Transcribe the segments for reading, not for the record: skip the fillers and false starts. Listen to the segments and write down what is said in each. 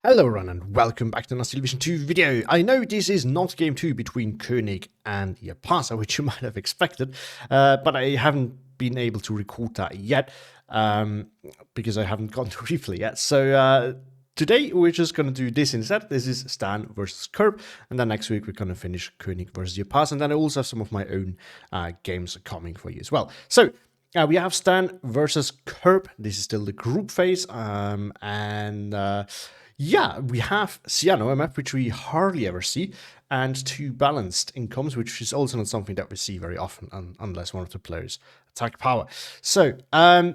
Hello everyone and welcome back to another Division 2 video. I know this is not Game 2 between Koenig and Yapasa, which you might have expected, but I haven't been able to record that yet, because I haven't gone to replay yet. So today we're just going to do this instead. This is Stan versus Kerb, and then next week we're going to finish Koenig versus Yapasa, and then I also have some of my own games coming for you as well. So we have Stan versus Kerb. This is still the group phase, yeah, we have Sianno, a map which we hardly ever see, and two balanced incomes, which is also not something that we see very often, unless one of the players attack power. So, yeah,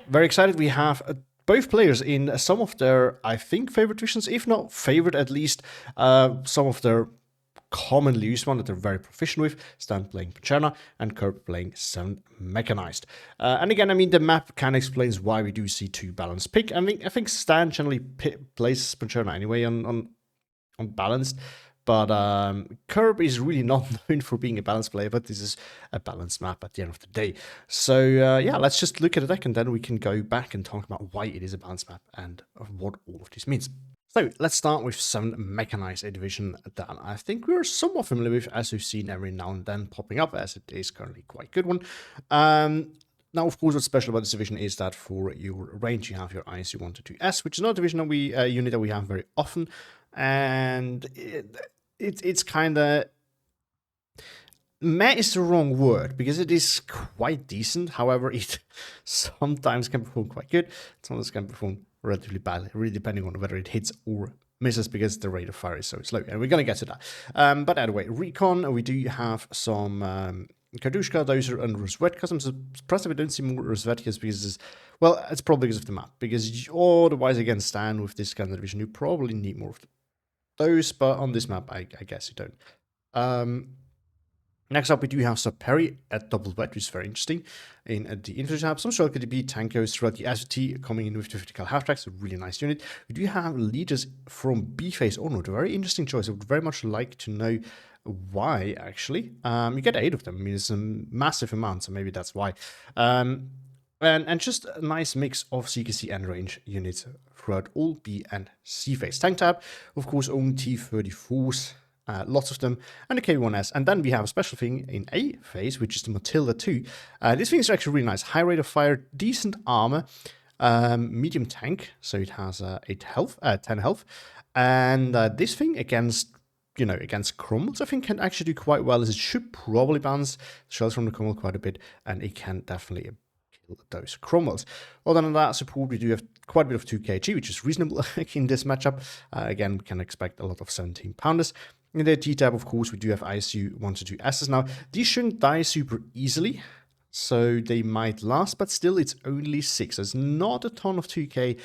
very excited. We have both players in some of their, I think, favorite divisions, if not favorite, at least some of their commonly used one that they're very proficient with. Stan playing Pancerna and Kerb playing 7 Mechanized. And again, I mean, the map kind of explains why we do see two balanced pick. I think Stan generally plays Pancerna anyway on balanced, but Kerb is really not known for being a balanced player, but this is a balanced map at the end of the day. So yeah, let's just look at the deck and then we can go back and talk about why it is a balanced map and what all of this means. So let's start with 7 Mechanized, a division that I think we're somewhat familiar with, as we've seen every now and then popping up, as it is currently quite a good one. Now, of course, what's special about this division is that for your range, you have your ISU 1 to 2S, which is not a division that unit that we have very often, and it's kind of meh is the wrong word because it is quite decent. However, it sometimes can perform quite good, sometimes can perform relatively bad, really depending on whether it hits or misses because the rate of fire is so slow. And we're going to get to that. But anyway, Recon, we do have some Kardushka, Dozer, and Rozvetka. I'm surprised that we don't see more Rozvetkas because, well, it's probably because of the map. Because otherwise, again, Stan with this kind of division, you probably need more of those. But on this map, I guess you don't. Next up, we do have Subperry at double wet, which is very interesting. In the infantry tab, some Shulker DB, Tankos throughout the SVT coming in with the 50 cal half tracks, a really nice unit. We do have leaders from B phase onward, a very interesting choice. I would very much like to know why, actually. You get 8 of them. I mean, it's a massive amount, so maybe that's why. And just a nice mix of CKC and range units throughout all B and C phase. Tank tab, of course, own T-34s. Lots of them, and the K1S. And then we have a special thing in A phase, which is the Matilda 2. This thing is actually really nice. High rate of fire, decent armor, medium tank, so it has 10 health. And this thing against crumbles, I think can actually do quite well, as it should probably bounce shells from the crumble quite a bit, and it can definitely kill those crumbles. Other than that, support, we do have quite a bit of 2kg, which is reasonable in this matchup. Again, we can expect a lot of 17 pounders. In the T-tab, of course, we do have ISU 1 to 2 S's. Now, these shouldn't die super easily, so they might last, but still, it's only 6. There's not a ton of 2k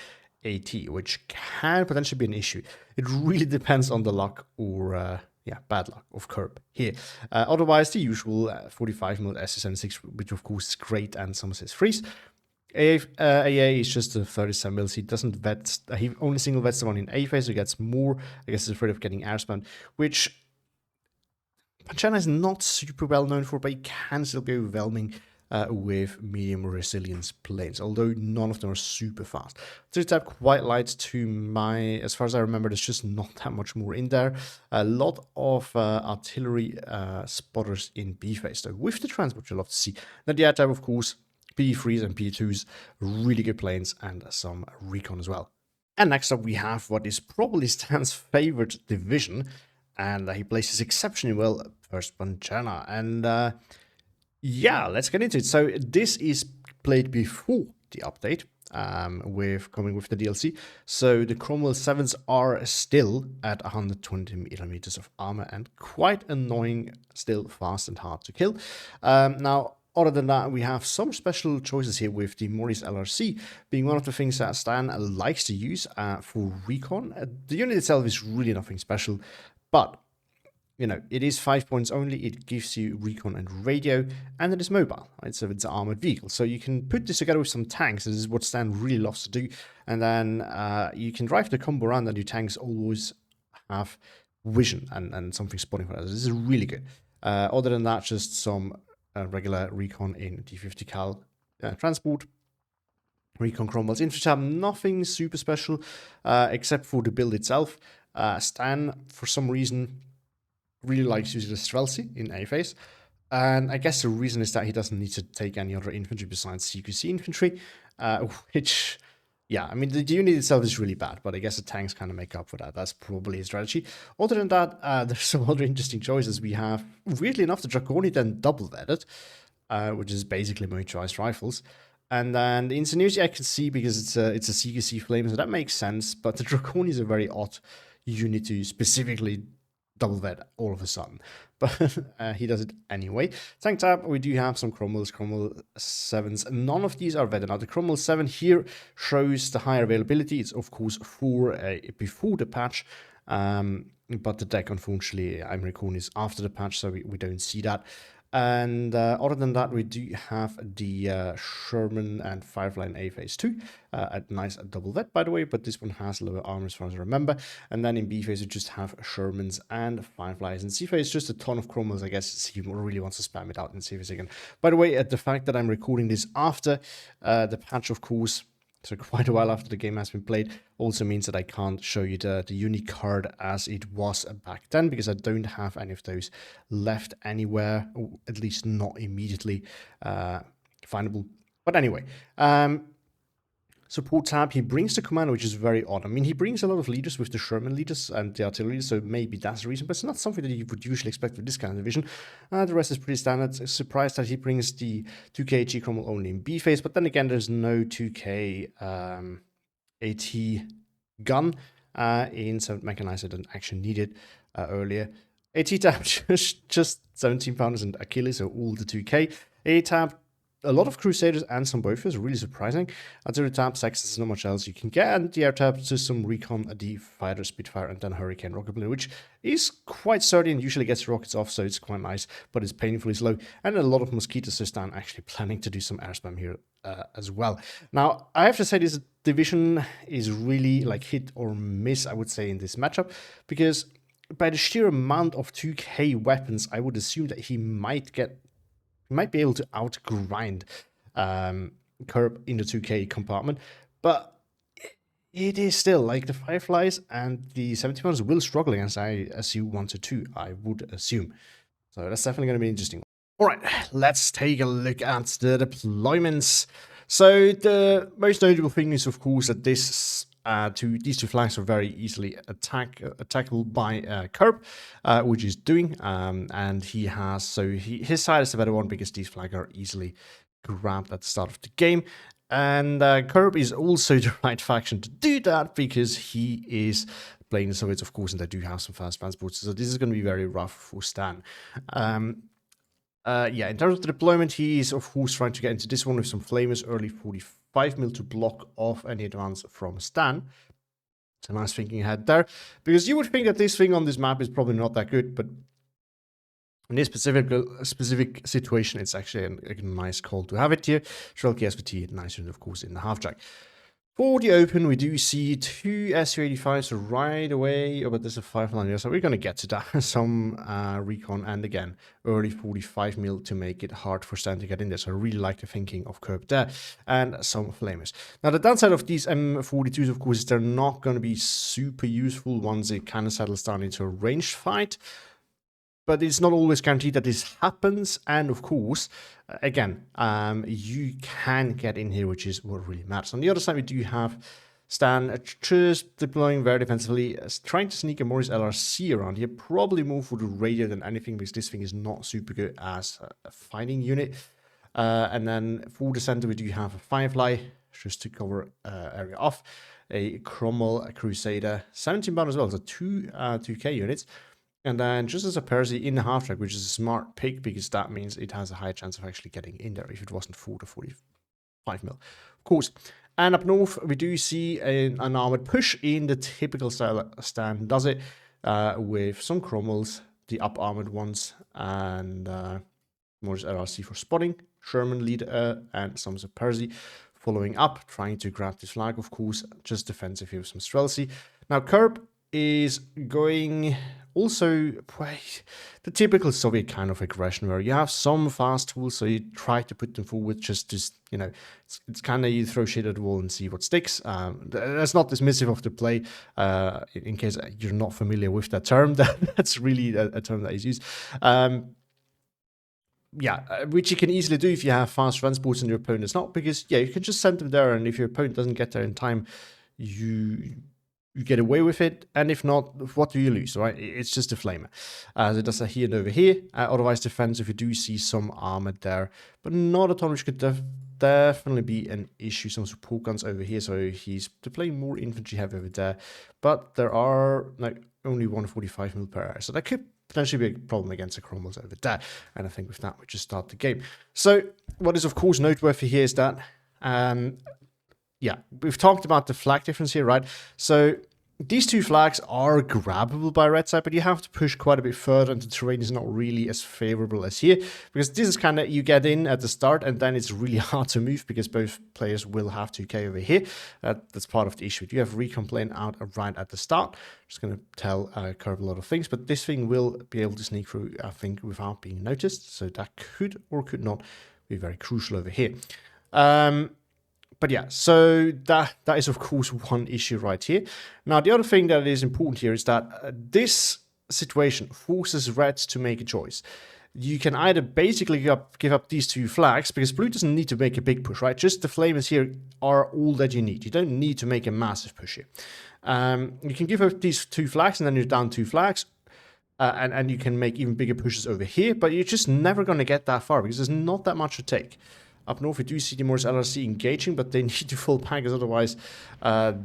AT, which can potentially be an issue. It really depends on the luck or, bad luck of Kerb here. Otherwise, the usual 45mm SS76, which of course is great, and some says freeze. AA is just a 37mm. He doesn't vet. He only single vets the one in A phase, so he gets more. I guess he's afraid of getting air spam, which Pancerna is not super well known for, but he can still be overwhelming with medium resilience planes, although none of them are super fast. So it's quite light to as far as I remember, there's just not that much more in there. A lot of artillery spotters in B phase, though, with the transport you'll love to see. Then the air of course, P3s and P2s, really good planes, and some recon as well. And next up, we have what is probably Stan's favorite division, and he places exceptionally well first Pancerna. And yeah, let's get into it. So this is played before the update, coming with the DLC. So the Cromwell 7s are still at 120mm of armor and quite annoying, still fast and hard to kill. Now, other than that, we have some special choices here, with the Morris LRC being one of the things that Stan likes to use for recon. The unit itself is really nothing special, but it is 5 points only. It gives you recon and radio, and it is mobile, right? So it's an armored vehicle. So you can put this together with some tanks. This is what Stan really loves to do. And then you can drive the combo around, and your tanks always have vision and something spotting for us. This is really good. Other than that, just some regular recon in T50 cal transport. Recon Cromwell's infantry tab, nothing super special, except for the build itself. Stan, for some reason, really likes using the Streltsy in A phase. And I guess the reason is that he doesn't need to take any other infantry besides CQC infantry, which, yeah, I mean, the unit itself is really bad, but I guess the tanks kind of make up for that. That's probably his strategy. Other than that, there's some other interesting choices. We have, weirdly enough, the Draconi then double-vetted, which is basically motorized rifles. And then the Ingenuity I can see because it's a CQC flame, so that makes sense. But the Draconi is a very odd unit to specifically double vet all of a sudden. But he does it anyway. Tank tab, we do have some Cromwell 7s. None of these are vetted. Now, the Cromwell 7 here shows the higher availability. It's, of course, before the patch. But the deck, unfortunately, I'm recording is after the patch, so we don't see that. And other than that, we do have the Sherman and Firefly in A phase 2. A nice double vet, by the way, but this one has lower armor as far as I remember. And then in B phase, we just have Shermans and Fireflies. In C phase, just a ton of Cromwells, I guess. He really wants to spam it out in C phase again. By the way, the fact that I'm recording this after the patch, of course, so quite a while after the game has been played, also means that I can't show you the unique card as it was back then, because I don't have any of those left anywhere, or at least not immediately findable. But anyway, support tab, he brings the commander, which is very odd. I mean, he brings a lot of leaders with the Sherman leaders and the artillery, so maybe that's the reason, but it's not something that you would usually expect with this kind of division. The rest is pretty standard. Surprised that he brings the 2K G Cromwell only in B phase, but then again, there's no 2K AT gun in 7th Mechanized. I didn't actually need it earlier. AT tab, just 17 pounders and Achilles, so all the 2K. A tab, a lot of Crusaders and some Bofors, really surprising. Artillery tab, Saxons, not much else you can get. And the air tab, just some Recon, the Fighter, Spitfire, and then Hurricane rocket balloon, which is quite sturdy and usually gets rockets off, so it's quite nice, but it's painfully slow. And a lot of Mosquito System actually planning to do some air spam here as well. Now, I have to say this division is really like hit or miss, I would say, in this matchup, because by the sheer amount of 2K weapons, I would assume that he might be able to outgrind Curb in the 2K compartment, but it is still like the Fireflies and the 71s will struggle against ISU 1 to 2, I would assume. So that's definitely going to be interesting. All right, let's take a look at the deployments. So the most notable thing is, of course, that these two flags are very easily attackable by Curb, which he's doing, and his side is the better one because these flags are easily grabbed at the start of the game. And Curb is also the right faction to do that because he is playing the Soviets, of course, and they do have some fast transports, so this is going to be very rough for Stan. Yeah, in terms of the deployment, he is, of course, trying to get into this one with some flamers, early 45 mil to block off any advance from Stan. It's a nice thinking ahead there, because you would think that this thing on this map is probably not that good, but in this specific situation, it's actually a nice call to have it here. Shrelky SVT, nice unit, of course, in the half-track. For the open, we do see two Su-85s right away, but there's a 5 here, so we're going to get to that. Some recon, and again, early 45 mil to make it hard for Stan to get in there. So I really like the thinking of Curb there, and some flamers. Now, the downside of these M42s, of course, is they're not going to be super useful once it kind of settles down into a ranged fight. But it's not always guaranteed that this happens, and of course, again, you can get in here, which is what really matters. On the other side, we do have Stan just deploying very defensively, trying to sneak a Morris LRC around here, probably more for the radio than anything, because this thing is not super good as a fighting unit. And then for the center, we do have a Firefly, just to cover area off, a Cromwell, a Crusader, 17 pound as well, so two 2K units. And then just as a Percy in the half-track, which is a smart pick because that means it has a high chance of actually getting in there if it wasn't 4 to 45 mil. Of course. And up north, we do see an armored push in the typical style Stan does it, with some Cromwells, the up-armored ones, and Morris LRC for spotting, Sherman leader, and some Percy following up, trying to grab this flag, of course, just defensive here with some Streltsy. Now, Curb is going also the typical Soviet kind of aggression where you have some fast tools, so you try to put them forward just to, you know, it's kind of you throw shit at the wall and see what sticks. That's not dismissive of the play, in case you're not familiar with that term. That's really a term that is used. Which you can easily do if you have fast transports and your opponent's not, because you can just send them there, and if your opponent doesn't get there in time, you get away with it, and if not, what do you lose, right? It's just a flamer. So it does that here and over here. Otherwise, defensive, you do see some armor there, but not a ton, which could definitely be an issue. Some support guns over here, so he's playing more infantry heavy over there, but there are like only 145 mil per hour, so that could potentially be a problem against the Cromwells over there. And I think with that, we just start the game. So what is, of course, noteworthy here is that, we've talked about the flag difference here, right? So these two flags are grabbable by red side, but you have to push quite a bit further, and the terrain is not really as favorable as here, because this is kind of, you get in at the start, and then it's really hard to move, because both players will have 2k over here. That's part of the issue. You have recon playing out right at the start. Just going to tell Kerb a lot of things, but this thing will be able to sneak through, I think, without being noticed, so that could or could not be very crucial over here. But yeah, so that is, of course, one issue right here. Now, the other thing that is important here is that this situation forces Reds to make a choice. You can either basically give up these two flags, because blue doesn't need to make a big push, right? Just the flamers here are all that you need. You don't need to make a massive push here. You can give up these two flags, and then you're down two flags. And you can make even bigger pushes over here, but you're just never going to get that far, because there's not that much to take. Up north, we do see the Morris LRC engaging, but they need to full packers, otherwise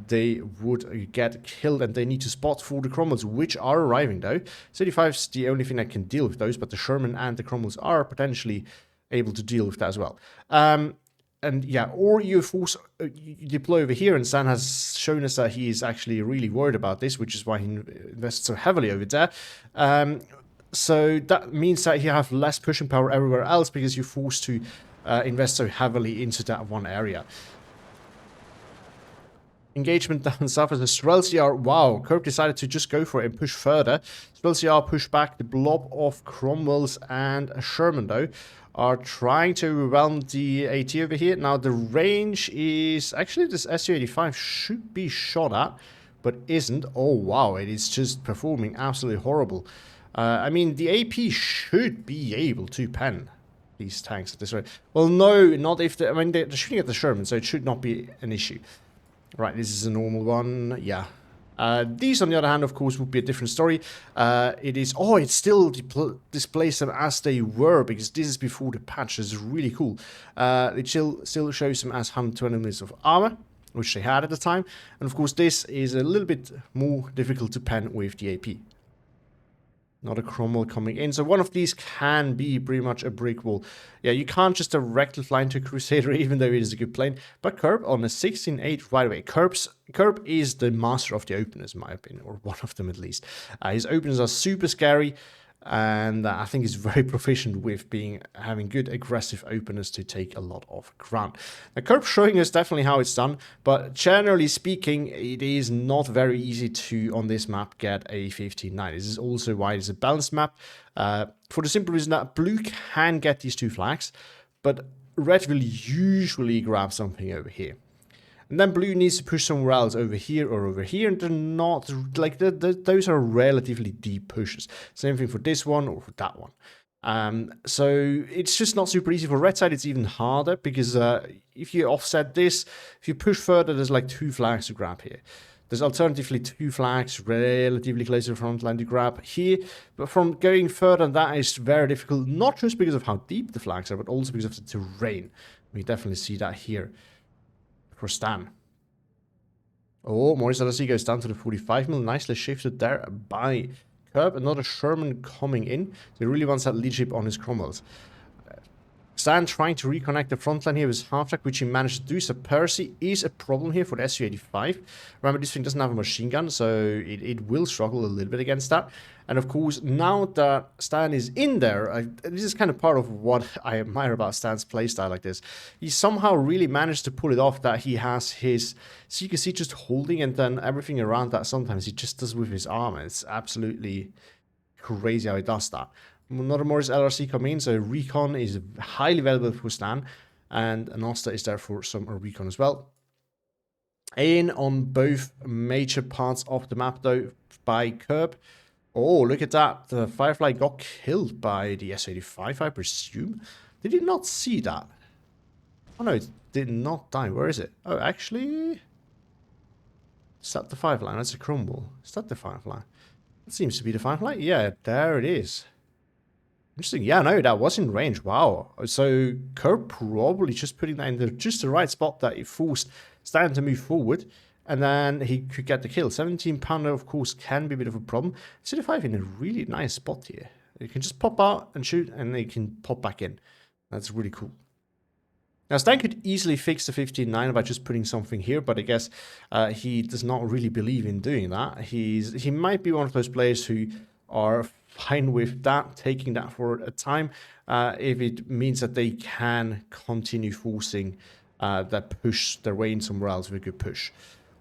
they would get killed, and they need to spot for the Cromwells, which are arriving though. 35 is the only thing that can deal with those, but the Sherman and the Cromwells are potentially able to deal with that as well. And yeah, or you force, you deploy over here, and Stan has shown us that he is actually really worried about this, which is why he invests so heavily over there. So that means that you have less pushing power everywhere else, because you're forced to invest so heavily into that one area. Engagement down south as a Strelsiar. Wow, Kerb decided to just go for it and push further. Strelsiar pushed back the blob of Cromwells, and Sherman, though, are trying to overwhelm the AT over here. Now, the range is... Actually, this Su-85 should be shot at, but isn't. Oh, wow, it is just performing absolutely horrible. I mean, the AP should be able to pen these tanks at this rate. Well, no, not if I mean, they're shooting at the Sherman, so it should not be an issue. Right, this is a normal one. Yeah. These, on the other hand, of course, would be a different story. It still displays them as they were, because this is before the patch. This is really cool. It still shows them as 120 minutes of armor, which they had at the time. And of course, this is a little bit more difficult to pen with the AP. Not a Cromwell coming in. So one of these can be pretty much a brick wall. Yeah, you can't just directly fly into Crusader, even though it is a good plane. But Kerb on a 16-8 right away. Kerb is the master of the openers, in my opinion, or one of them at least. His openers are super scary, and I think he's very proficient with having good aggressive openers to take a lot of ground. Now, Kerb showing us definitely how it's done, but generally speaking, it is not very easy to, on this map, get a 15-9. This is also why it is a balanced map, for the simple reason that blue can get these two flags, but red will usually grab something over here. And then blue needs to push somewhere else, over here or over here, and they're not, like, those are relatively deep pushes. Same thing for this one or for that one. So it's just not super easy. For red side, it's even harder, because if you offset this, if you push further, there's like two flags to grab here. There's alternatively two flags relatively close to the front line to grab here, but from going further, that is very difficult, not just because of how deep the flags are, but also because of the terrain. We definitely see that here. For Stan. Oh, Morris LSC goes down to the 45 mil. Nicely shifted there by Kerb. Another Sherman coming in. So he really wants that leadership on his Cromwells. Stan trying to reconnect the front line here with half-track, which he managed to do. So Percy is a problem here for the Su-85. Remember, this thing doesn't have a machine gun, so it will struggle a little bit against that. And of course, now that Stan is in there, this is kind of part of what I admire about Stan's playstyle like this. He somehow really managed to pull it off, that he has his CQC just holding, and then everything around that sometimes he just does with his armor. It's absolutely crazy how it does that. Another Morris LRC come in, so recon is highly valuable for Stan, and Anosta is there for some recon as well. In on both major parts of the map though by Kerb. Oh, look at that. The Firefly got killed by the S-85, I presume. Did you not see that? Oh no, it did not die. Where is it? Oh, actually... Is that the Firefly? That's a crumble. Is that the Firefly? That seems to be the Firefly. Yeah, there it is. Interesting. Yeah, no, that was in range. Wow. So Kerb probably just putting that in just the right spot that it forced Stan to move forward. And then he could get the kill. 17-pounder, of course, can be a bit of a problem. 35 in a really nice spot here. You can just pop out and shoot, and they can pop back in. That's really cool. Now, Stan could easily fix the 15-9 by just putting something here, but I guess he does not really believe in doing that. He might be one of those players who are fine with that, taking that for a time, if it means that they can continue forcing that push their way in somewhere else with a good push.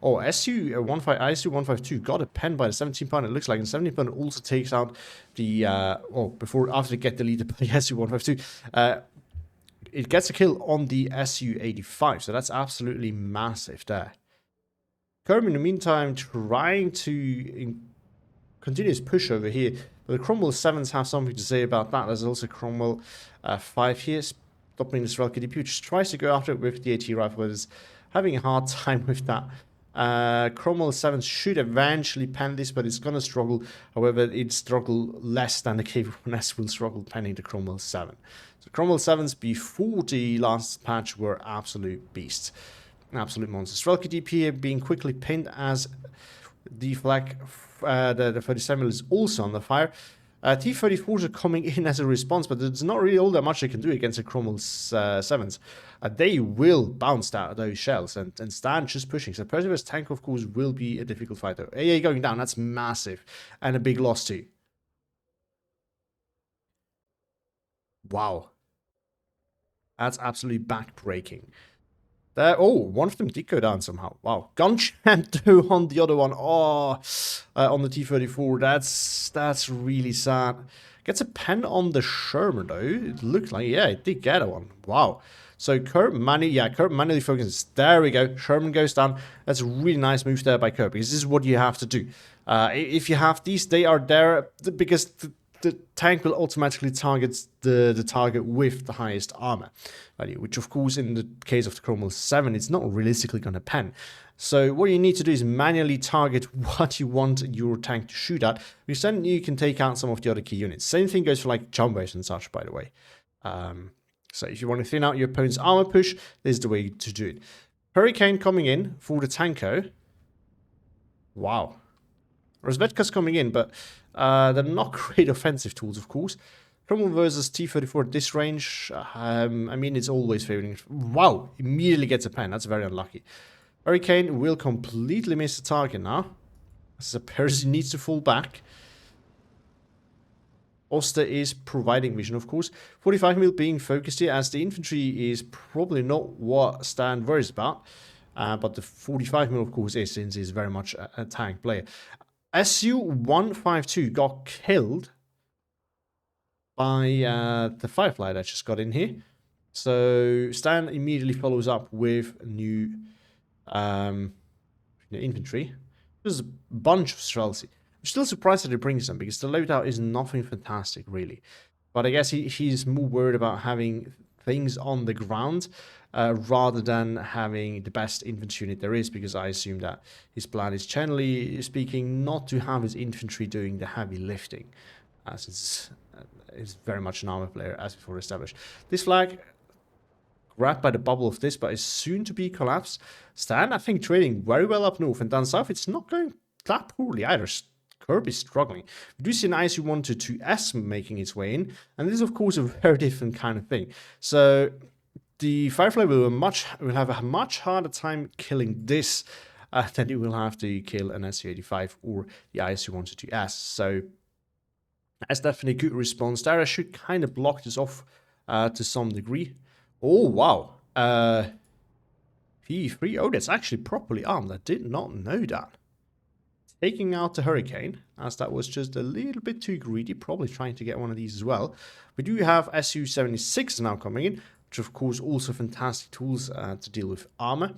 Oh, ISU-152 got a pen by the 17-pounder, it looks like, and 17-pounder also takes out the, after they get deleted by the ISU-152, it gets a kill on the SU-85, so that's absolutely massive there. Kerb, in the meantime, trying to continue his push over here, but the Cromwell 7s have something to say about that. There's also Cromwell 5 here, stopping the Srelka DP, which tries to go after it with the AT rifle, but is having a hard time with that. Cromwell 7 should eventually pen this, but it's going to struggle. However, it struggle less than the KV1S will struggle penning the Cromwell 7. So Cromwell 7s before the last patch were absolute beasts. Absolute monsters. Srelka DP being quickly pinned as the flag, the 37 is also on the fire. T-34s are coming in as a response, but there's not really all that much they can do against the Cromwell 7s. They will bounce out those shells and stand just pushing. So Persever's tank, of course, will be a difficult fight, though. AA going down, that's massive. And a big loss, too. Wow. That's absolutely backbreaking. One of them did go down somehow. Wow. Gunshot on the other one. Oh, on the T-34. That's really sad. Gets a pen on the Sherman, though. It looked like, yeah, it did get one. Wow. So Kerb manually focuses. There we go. Sherman goes down. That's a really nice move there by Kerb, because this is what you have to do. If you have these, they are there because the tank will automatically target the target with the highest armor value, which of course in the case of the Cromwell 7, it's not realistically going to pen. So what you need to do is manually target what you want your tank to shoot at, because then you can take out some of the other key units. Same thing goes for like jump waves and such, by the way. So if you want to thin out your opponent's armor push, this is the way to do it. Hurricane coming in for the Tanko. Wow. Rozvetka's coming in, but they're not great offensive tools, of course. Cromwell versus T-34 at this range, I mean, it's always favoring. Wow, immediately gets a pen. That's very unlucky. Hurricane will completely miss the target now. As Percy needs to fall back. Oster is providing vision, of course. 45mm being focused here, as the infantry is probably not what Stan worries about. But the 45mm, of course, is, since he's very much a tank player. SU-152 got killed by the Firefly that just got in here. So Stan immediately follows up with new infantry. There's a bunch of Streltsy. I'm still surprised that he brings them, because the loadout is nothing fantastic, really. But I guess he's more worried about having things on the ground rather than having the best infantry unit there is, because I assume that his plan is, generally speaking, not to have his infantry doing the heavy lifting, since he's very much an armor player, as before established. This flag, grabbed by the bubble of this, but is soon to be collapsed. Stan, I think, trading very well up north, and down south, it's not going that poorly either. Kerb is struggling. We do see an ISU-122S making its way in, and this is, of course, a very different kind of thing. So the Firefly will have a much harder time killing this than it will have to kill an SU-85 or the ISU-122S. So that's definitely a good response there. I should kind of block this off to some degree. Oh, wow. P3. Oh, that's actually properly armed. I did not know that. taking out the Hurricane, as that was just a little bit too greedy, probably trying to get one of these as well. We do have Su-76 now coming in, which of course also fantastic tools to deal with armor.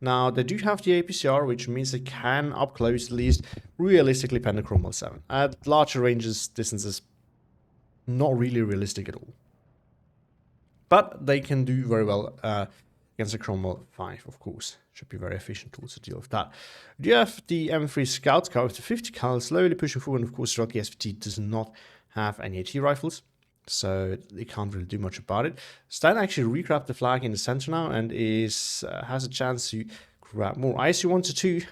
Now, they do have the APCR, which means they can up close at least realistically pen the Cromwell 7. At larger ranges, distances, not really realistic at all. But they can do very well against the Cromwell 5, of course. Should be very efficient tools to deal with that. You have the M3 Scout car with the 50 cal slowly pushing forward, and of course, Rocky SVT does not have any AT rifles, so they can't really do much about it. Stan actually regrabbed the flag in the center now and is has a chance to grab more. ISU-122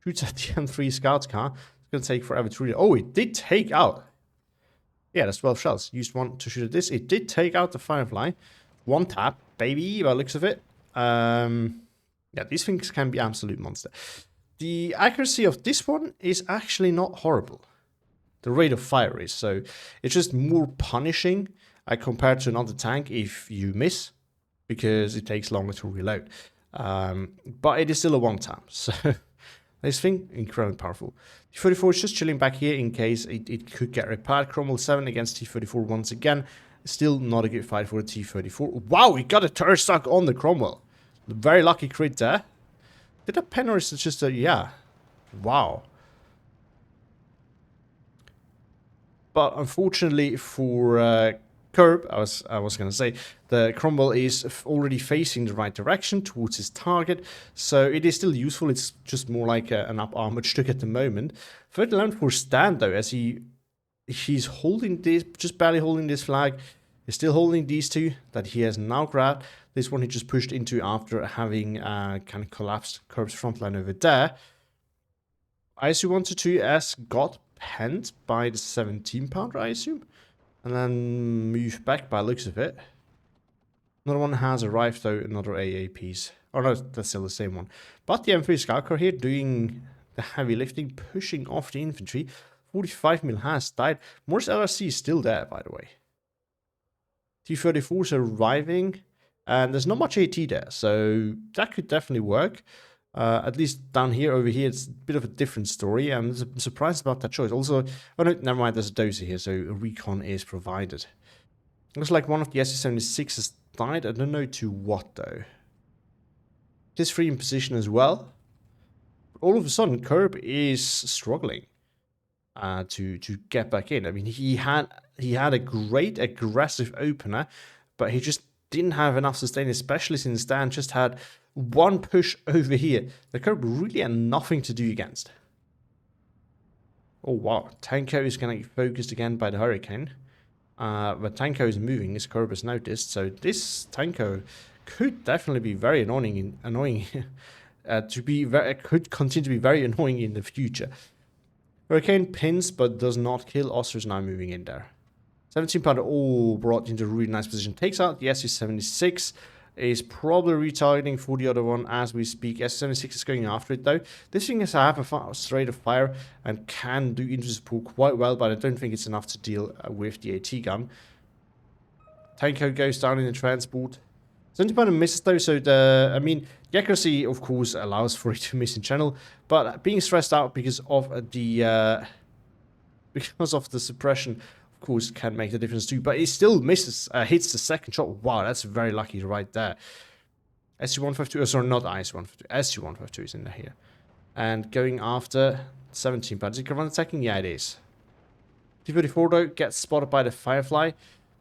shoots at the M3 Scout car. It's going to take forever to read. Oh, it did take out. Yeah, that's 12 shells. Used one to shoot at this. It did take out the Firefly. One tap, baby, by the looks of it. Yeah, these things can be absolute monster. The accuracy of this one is actually not horrible. The rate of fire is, so it's just more punishing compared to another tank if you miss, because it takes longer to reload. But it is still a one tap, so this thing, incredibly powerful. T-34 is just chilling back here in case it could get repaired. Cromwell 7 against T-34 once again. Still not a good fight for the T-34. Wow, we got a turret stuck on the Cromwell. Very lucky crit there. Did that pen or is it just a... yeah. Wow. But unfortunately for Kerb, I was going to say, the Cromwell is already facing the right direction towards his target, so it is still useful. It's just more like an up armored stick at the moment. 39 for Stan though, as he's holding this, just barely holding this flag. He's still holding these two that he has now grabbed. This one he just pushed into after having kind of collapsed Kerb's front line over there. ISU-122S got penned by the 17-pounder, I assume. And then moved back by the looks of it. Another one has arrived though, another AA piece. Oh no, that's still the same one. But the M3 Scout car here doing the heavy lifting, pushing off the infantry. 45 mil has died. Morse LRC is still there, by the way. T-34 is arriving, and there's not much AT there, so that could definitely work. At least down here, over here, it's a bit of a different story. I'm surprised about that choice. Also, oh no, never mind, there's a dozer here, so a recon is provided. Looks like one of the SU-76s died. I don't know to what, though. It is free in position as well. All of a sudden, Kerb is struggling to get back in. I mean, he had a great aggressive opener, but he just didn't have enough sustain, especially since Stan just had one push over here. The Kerb really had nothing to do against. Oh wow, Tanko is going to get focused again by the Hurricane. But Tanko is moving, as Kerb has noticed, so this Tanko could definitely be very annoying could continue to be very annoying in the future. Hurricane pins but does not kill. Oster's now moving in there. 17-pounder all brought into a really nice position. Takes out the SU-76. Is probably retargeting for the other one as we speak. SU-76 is going after it though. This thing has half a fast rate of fire and can do into support quite well, but I don't think it's enough to deal with the AT gun. Tanko goes down in the transport. 70-pounder misses though, so the accuracy of course allows for it to miss in channel, but being stressed out because of the suppression, of course, can make the difference too. But it still misses, hits the second shot. Wow, that's very lucky right there. SU-152, sorry, not IS-152, SU-152 is in there here, and going after 17-pounder. Is it Kerbanautg attacking? Yeah, it is. T-34 though gets spotted by the Firefly.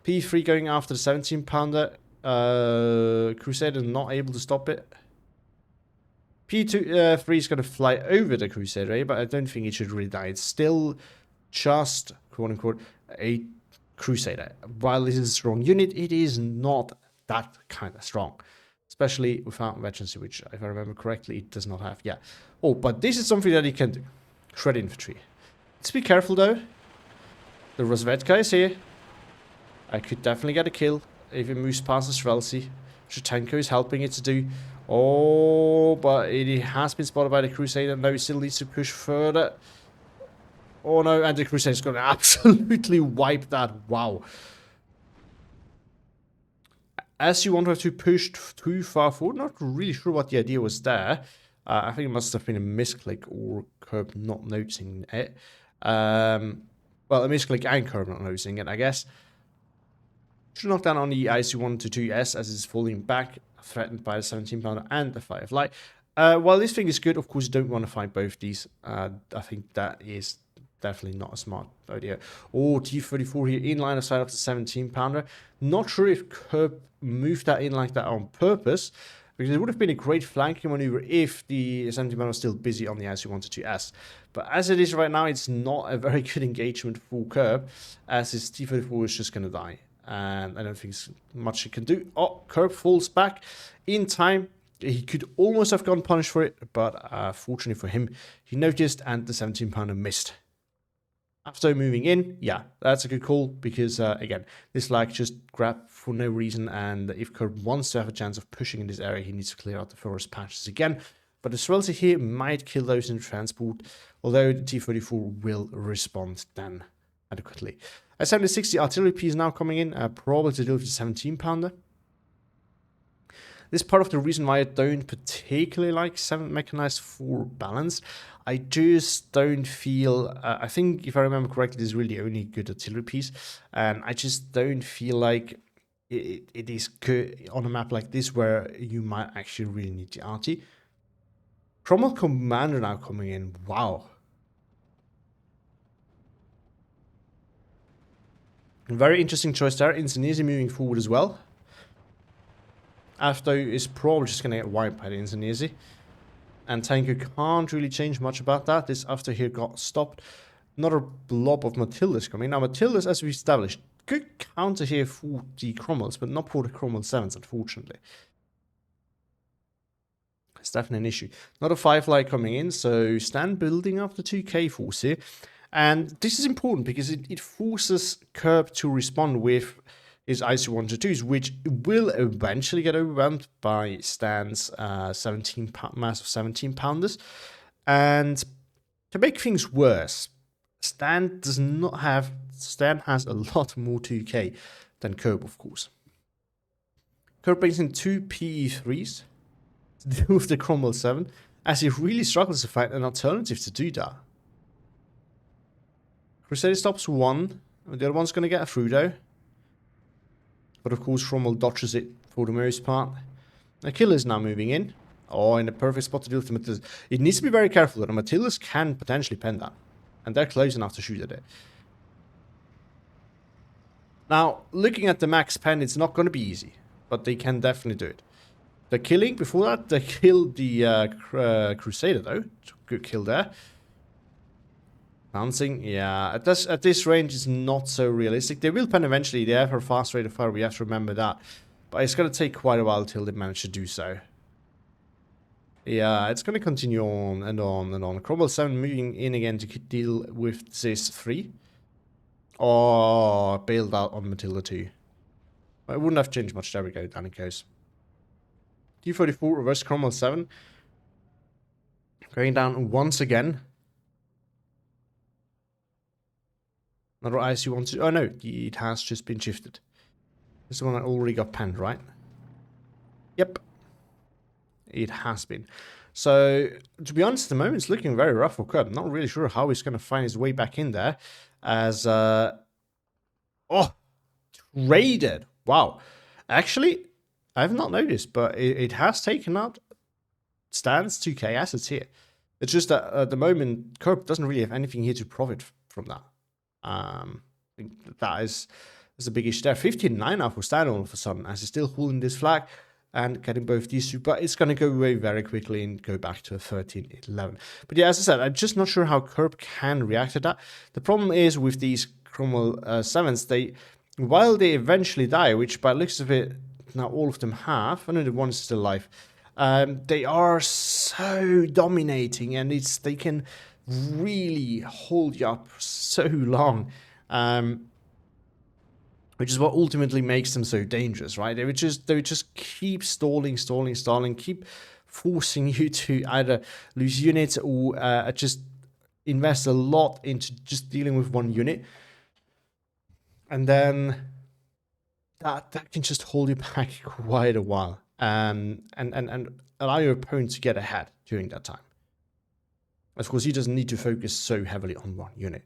P3 going after the 17-pounder. Crusader not able to stop it. P3 is going to fly over the Crusader, but I don't think it should really die. It's still just, quote-unquote, a Crusader. While it is a strong unit, it is not that kind of strong. Especially without veterancy, which, if I remember correctly, it does not have. Yeah. Oh, but this is something that it can do. Shred infantry. Let's be careful, though. The Rozvedka is here. I could definitely get a kill if it moves past the Streltsy. Shatanko is helping it to do. Oh, but it has been spotted by the Crusader. No, it still needs to push further. Oh no, and the Crusader's going to absolutely wipe that. Wow. As you want to push too far forward, not really sure what the idea was there. I think it must have been a misclick or Curb not noticing it. Well, a misclick and Curb not noticing it, I guess. Should knock down on the IC1 to 2S as it's falling back, threatened by the 17-pounder and the Firefly. While this thing is good, of course, you don't want to fight both these. I think that is definitely not a smart idea. Or T34 here in line of sight of the 17-pounder. Not sure if Curb moved that in like that on purpose, because it would have been a great flanking maneuver if the 17-pounder was still busy on the IC1 to 2S. But as it is right now, it's not a very good engagement for Curb, as his T34 is just going to die. And I don't think there's much he can do. Oh, Curb falls back in time. He could almost have gotten punished for it, but fortunately for him, he noticed and the 17-pounder missed. After moving in, yeah, that's a good call because, again, this flag just grabbed for no reason, and if Curb wants to have a chance of pushing in this area, he needs to clear out the forest patches again. But the swelter here might kill those in transport, although the T-34 will respond then adequately. A 7060 artillery piece now coming in, probably to deal with the 17-pounder. This is part of the reason why I don't particularly like 7th Mechanized for balance. I just don't feel... I think, if I remember correctly, this is really the only good artillery piece. And I just don't feel like it is good on a map like this where you might actually really need the arty. Cromwell Commander now coming in. Wow. Very interesting choice there. Insignia moving forward as well. After is probably just going to get wiped by the Insignia. And Tanker can't really change much about that. This after here got stopped. Another blob of Matildas coming. Now Matildas, as we established, good counter here for the Cromwells, but not for the Cromwell 7s, unfortunately. It's definitely an issue. Not a Firefly coming in, so stand building up the 2K force here. And this is important because it forces Curb to respond with his IC1 to 2s, which will eventually get overwhelmed by Stan's massive 17-pounders. And to make things worse, Stan has a lot more 2K than Curb, of course. Curb brings in 2 PE3s to deal with the Cromwell 7, as he really struggles to find an alternative to do that. Crusader stops one, the other one's going to get through though. But of course Cromwell dodges it for the most part. The killer is now moving in. Oh, in the perfect spot to deal with the Matildas. It needs to be very careful that the Matildas can potentially pen that. And they're close enough to shoot at it. Now, looking at the max pen, it's not going to be easy. But they can definitely do it. The killing, before that, they killed the Crusader though. Good kill there. Bouncing, yeah, at this range it's not so realistic. They will pen eventually, they have a fast rate of fire, we have to remember that. But it's going to take quite a while till they manage to do so. Yeah, it's going to continue on and on and on. Cromwell 7 moving in again to deal with this 3. Oh, bailed out on Matilda 2. But it wouldn't have changed much, there we go, down it goes. T-34 reverse Cromwell 7. Going down once again. Another IC1 to... Oh no, it has just been shifted. This is the one that already got penned, right? Yep. It has been. So, to be honest, at the moment it's looking very rough for Curb. Not really sure how he's going to find his way back in there. As... Oh! Traded! Wow. Actually, I have not noticed, but it has taken out Stan's 2K assets here. It's just that at the moment, Curb doesn't really have anything here to profit from that. I think that is a big issue there. 15-9 now for Stan all of a sudden, as he's still holding this flag and getting both these two, but it's going to go away very quickly and go back to a 13-11. But yeah, as I said, I'm just not sure how Curb can react to that. The problem is with these Cromwell 7s, while they eventually die, which by the looks of it, now all of them have, I know the one is still alive, they are so dominating, and they can really hold you up so long, which is what ultimately makes them so dangerous, right? They would just keep stalling, keep forcing you to either lose units or just invest a lot into just dealing with one unit, and then that can just hold you back quite a while. And allow your opponent to get ahead during that time. Of course, he doesn't need to focus so heavily on one unit.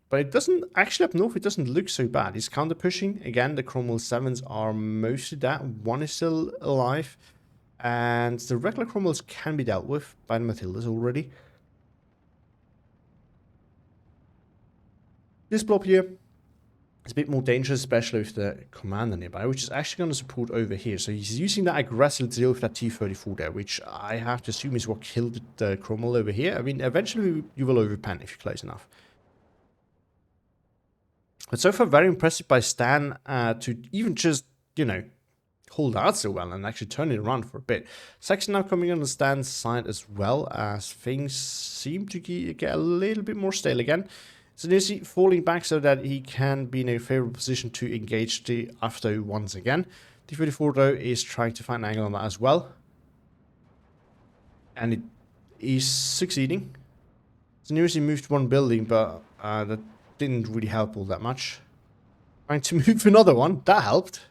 But it doesn't, actually up north, it doesn't look so bad. He's counter pushing. Again, the Cromwell 7s are mostly that. One is still alive. And the regular Cromwells can be dealt with by the Matildas already. This blob here is a bit more dangerous, especially with the commander nearby, which is actually going to support over here. So he's using that aggressively to deal with that T-34 there, which I have to assume is what killed the Cromwell over here. I mean, eventually you will overpan if you're close enough. But so far, very impressive by Stan to even just, you know, hold out so well and actually turn it around for a bit. Saxon now coming on the Stan's side as well, as things seem to get a little bit more stale again. Zanussi falling back so that he can be in a favorable position to engage the Afto once again. T-34 though is trying to find an angle on that as well. And it is succeeding. Zanussi moved one building, but that didn't really help all that much. Trying to move another one, that helped.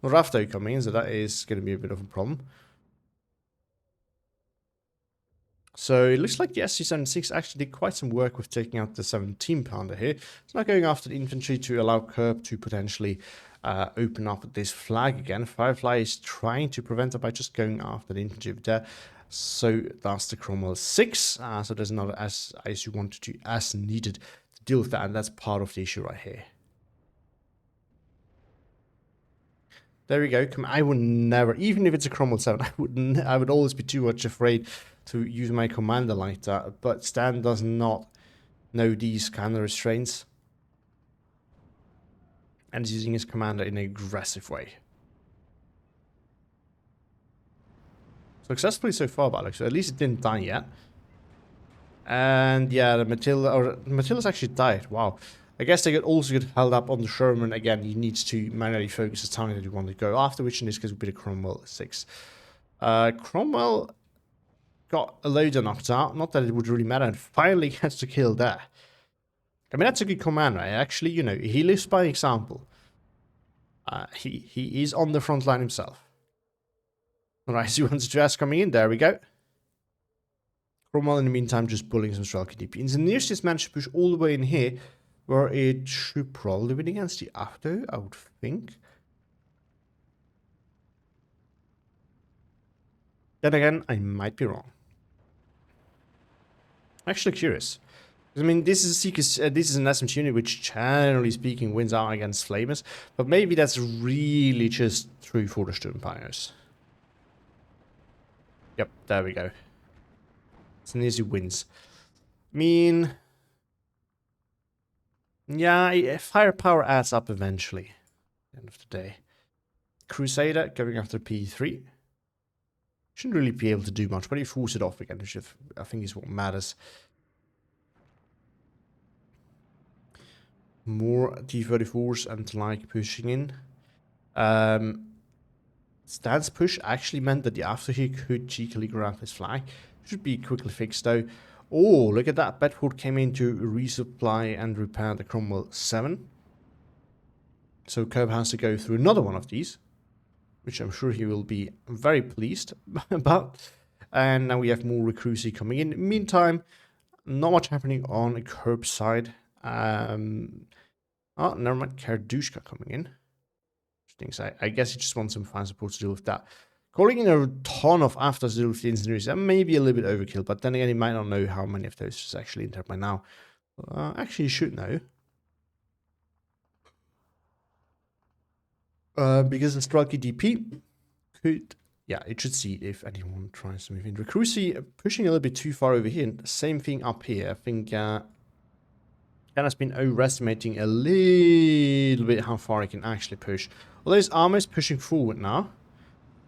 Rafto coming in, so that is going to be a bit of a problem. So it looks like the SC-76 actually did quite some work with taking out the 17-pounder here. It's now going after the infantry to allow Kerb to potentially open up this flag again. Firefly is trying to prevent it by just going after the infantry over there. So that's the Cromwell 6. So there's another as you wanted to, as needed to deal with that, and that's part of the issue right here. There we go. I would never, even if it's a Cromwell 7, I would always be too much afraid to use my commander like that. But Stan does not know these kind of restraints. And is using his commander in an aggressive way. Successfully so far, by Alex. So at least it didn't die yet. And yeah, the Matilda's actually died. Wow. I guess they could also get held up on the Sherman. Again, he needs to manually focus the target that you want to go after, which in this case would be the Cromwell 6. Cromwell got a loader knocked out. Not that it would really matter. And finally gets the kill there. I mean, that's a good command, right? Actually, you know, he lives by example. He is on the front line himself. Alright, so once Jazz coming in. There we go. Cromwell, in the meantime, just bullying some Strelka DP. And the nearest is managed to push all the way in here, where it should probably win against the Afto, I would think. Then again, I might be wrong. I'm actually curious. I mean, this is an SMT unit which, generally speaking, wins out against Flamers, but maybe that's really just true for the Sturm Pioneers. Yep, there we go. Zanussi wins. I mean, yeah, firepower adds up eventually. At the end of the day. Crusader going after P3. Shouldn't really be able to do much, but he forced it off again, which I think is what matters. More T-34s and like pushing in. Stan's push actually meant that the after he could cheekily grab his flag. Should be quickly fixed though. Oh, look at that. Bedford came in to resupply and repair the Cromwell 7. So Kerb has to go through another one of these, which I'm sure he will be very pleased about. And now we have more recruits coming in. Meantime, not much happening on Kerb's side. Oh, never mind. Kardushka coming in. I guess he just wants some fan support to deal with that. Calling in a ton of afters to deal with the engineers, that may be a little bit overkill, but then again, he might not know how many of those is actually in there by now. Actually, he should know. Because the Strelky DP could, yeah, it should see if anyone tries to move in. Recrucy pushing a little bit too far over here, and same thing up here. I think Ken has been overestimating a little bit how far he can actually push. Although his armor is pushing forward now.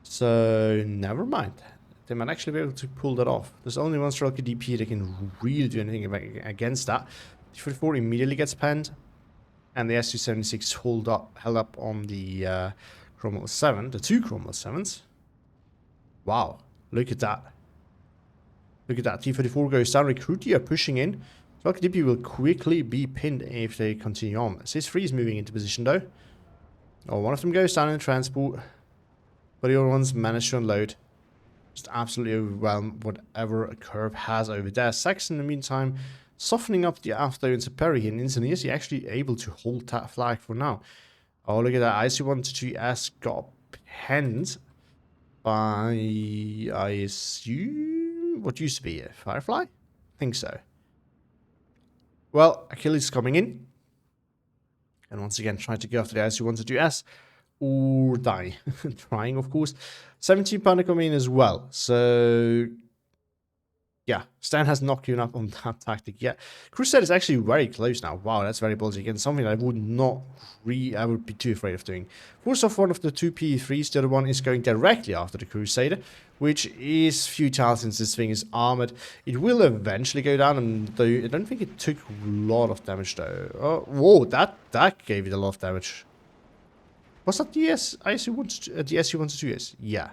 So, never mind. They might actually be able to pull that off. There's only one Strelka DP that can really do anything against that. T-44 immediately gets penned. And the SU-76 held up on the Cromwell 7. The two Cromwell 7s. Wow. Look at that. Look at that. T-34 goes down. Recruitie are pushing in. Strelka DP will quickly be pinned if they continue on. Sis 3 is moving into position though. Oh, one of them goes down in transport. But the other ones managed to unload. Just absolutely overwhelm whatever a Curb has over there. Sax, in the meantime, softening up the after into Perry, and Inson is actually able to hold that flag for now. Oh, look at that. IC122S got penned by, I assume, what used to be a Firefly? I think so. Well, Achilles coming in. And once again, trying to go after the IC122S. Or die. Trying, of course. 17 pounder coming in as well. So, yeah, Stan has not given up on that tactic yet. Crusade is actually very close now. Wow, that's very ballsy. Again, something that I would not I would be too afraid of doing. First off, one of the two P3s, the other one is going directly after the Crusader, which is futile since this thing is armored. It will eventually go down, and though I don't think it took a lot of damage though. Oh, whoa, that gave it a lot of damage. Was that the SU-122S? Yeah.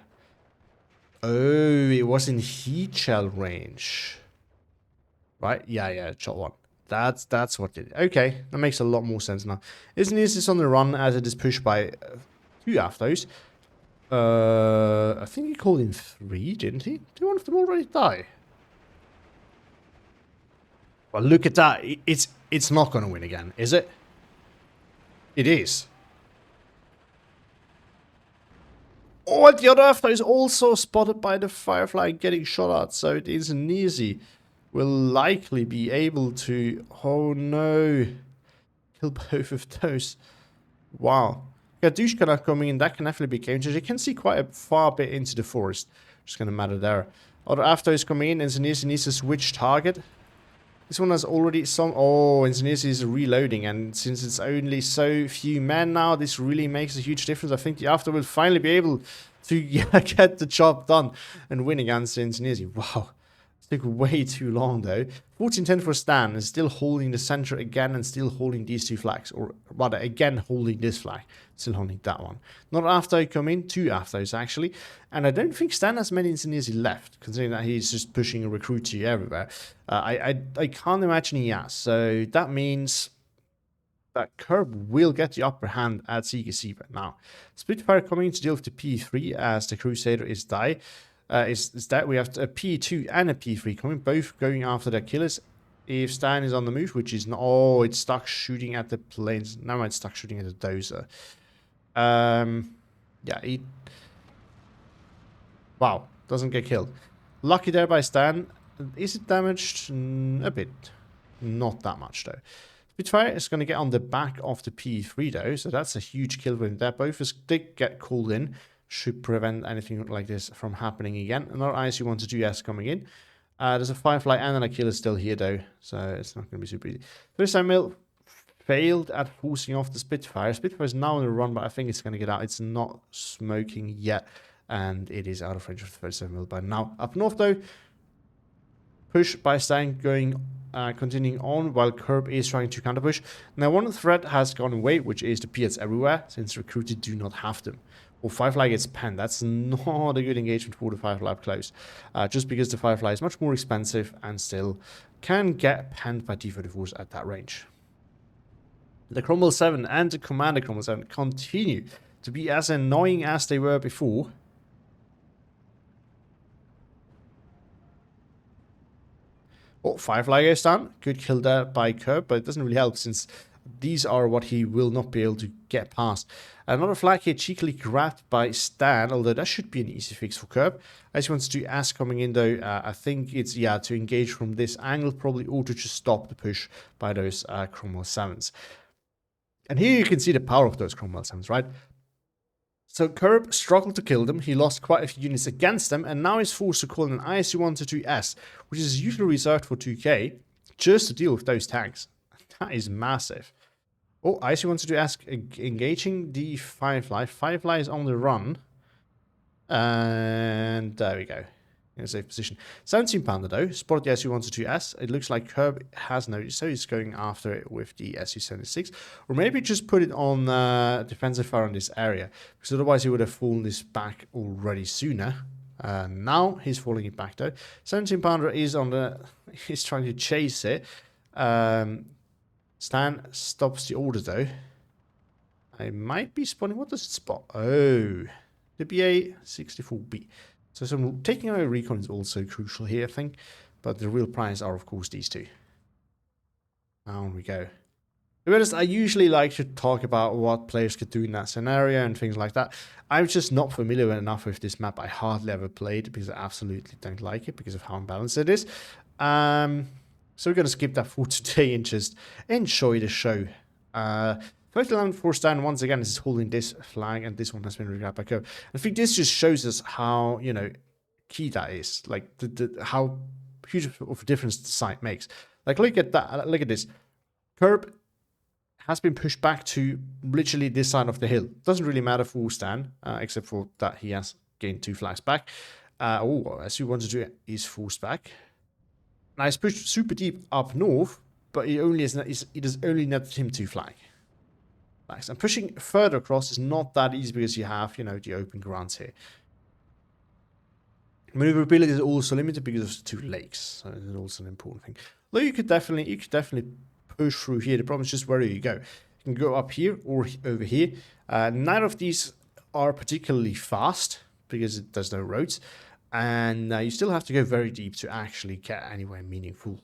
Oh, it was in heat shell range. Right? Yeah, shot one. That's what did it. Okay, that makes a lot more sense now. Isn't this on the run as it is pushed by two Aftos? I think he called in 3, didn't he? Did one of them already die? Well, look at that. It's not going to win again, is it? It is. Oh, and the other After is also spotted by the Firefly getting shot at, so it is an easy. Will likely be able to... Oh no. Kill both of those. Wow. Gadushka coming in, that can definitely be game changer. You can see quite a far bit into the forest. Just gonna matter there. Other After is coming in, and Zenith needs to switch target. This one has already some... Oh, and Zenith is reloading, and since it's only so few men now, this really makes a huge difference. I think the After will finally be able to get the job done and win against Indonesia. Wow. It took way too long though. 14-10 for Stan, is still holding the center again and still holding these two flags. Or rather, again holding this flag. Still holding that one. Not after I come in, two afters actually. And I don't think Stan has many Indonesia left, considering that he's just pushing a recruit to everywhere. I can't imagine he has. So that means that Curb will get the upper hand at Seeker Seaver. Now, Spitfire coming to deal with the P3 as the Crusader is die. Is that we have a P2 and a P3 coming, both going after their killers. If Stan is on the move, which is not... Oh, it's stuck shooting at the planes. Now it's stuck shooting at the dozer. Yeah, he... Wow, doesn't get killed. Lucky there by Stan. Is it damaged? A bit. Not that much, though. Spitfire is going to get on the back of the P3, though, so that's a huge kill win there. Both did get called in. Should prevent anything like this from happening again. Another IC-122S coming in. There's a Firefly and an Achilles still here, though, so it's not going to be super easy. First time Mill failed at forcing off the Spitfire. Spitfire is now on the run, but I think it's going to get out. It's not smoking yet, and it is out of range of the 37 Mill by now. Up north, though, push by Stan going... continuing on while Curb is trying to counter push. Now, one threat has gone away, which is the Piats everywhere, since recruited do not have them. Or Firefly gets penned. That's not a good engagement for the Firefly up close. Just because the Firefly is much more expensive and still can get penned by D34s at that range. The Cromwell 7 and the Commander Cromwell 7 continue to be as annoying as they were before. Oh, Firefly goes down. Good kill there by Curb, but it doesn't really help since these are what he will not be able to get past. Another flag here cheekily grabbed by Stan, although that should be an easy fix for Curb. I just wants to ask coming in though, I think it's, yeah, to engage from this angle probably, or to just stop the push by those Cromwell 7s. And here you can see the power of those Cromwell 7s, right? So Curb struggled to kill them, he lost quite a few units against them, and now he's forced to call an ISU-122S, which is usually reserved for 2k, just to deal with those tanks. That is massive. Oh, ISU-122S engaging the Firefly. Firefly is on the run. And there we go. In a safe position. 17 pounder though, spotted the SU-122S. It looks like Curb has noticed, so he's going after it with the SU-76. Or maybe just put it on defensive fire in this area, because otherwise he would have fallen this back already sooner. Now he's falling it back though. 17 pounder is on the... he's trying to chase it. Stan stops the order though. I might be spawning... What does it spot? Oh... the BA 64B. So some taking away recon is also crucial here, I think. But the real prize are, of course, these two. Down we go. To be honest, I usually like to talk about what players could do in that scenario and things like that. I'm just not familiar enough with this map. I hardly ever played because I absolutely don't like it because of how unbalanced it is. So we're going to skip that for today and just enjoy the show. First element for Stan, once again, is holding this flag, and this one has been regrabbed by Curve. I think this just shows us how, you know, key that is. Like, how huge of a difference the site makes. Like, look at that. Look at this. Curb has been pushed back to literally this side of the hill. Doesn't really matter for Stan, except for that he has gained 2 flags back. As you want to do, is forced back. Now he's pushed super deep up north, but it has only netted him 2 flags. And pushing further across is not that easy because you have, you know, the open grounds here. Maneuverability is also limited because of the 2 lakes, so it's also an important thing. Though you could definitely push through here. The problem is just where you go. You can go up here or over here. Neither of these are particularly fast because there's no roads, and you still have to go very deep to actually get anywhere meaningful.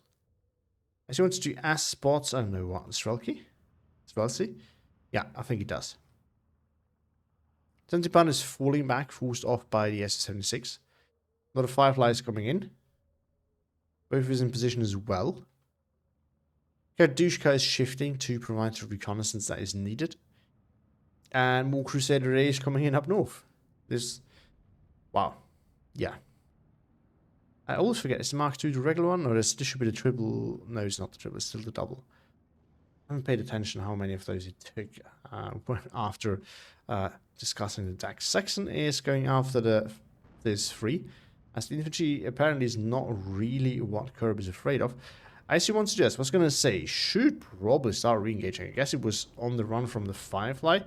As you want to do S spots, I don't know what, Strelky? Yeah, I think it does. 70 pound is falling back, forced off by the SS-76. A lot of Fireflies coming in. Both is in position as well. Dushka is shifting to provide the reconnaissance that is needed. And more Crusader A is coming in up north. Wow. Yeah. I always forget, is the Mark II the regular one? Or this should be the triple? No, it's not the triple, it's still the double. I haven't paid attention how many of those it took after discussing the deck. Saxon is going after this 3. As the infantry apparently is not really what Curb is afraid of. As you want to suggest, I was going to say, should probably start re-engaging. I guess it was on the run from the Firefly.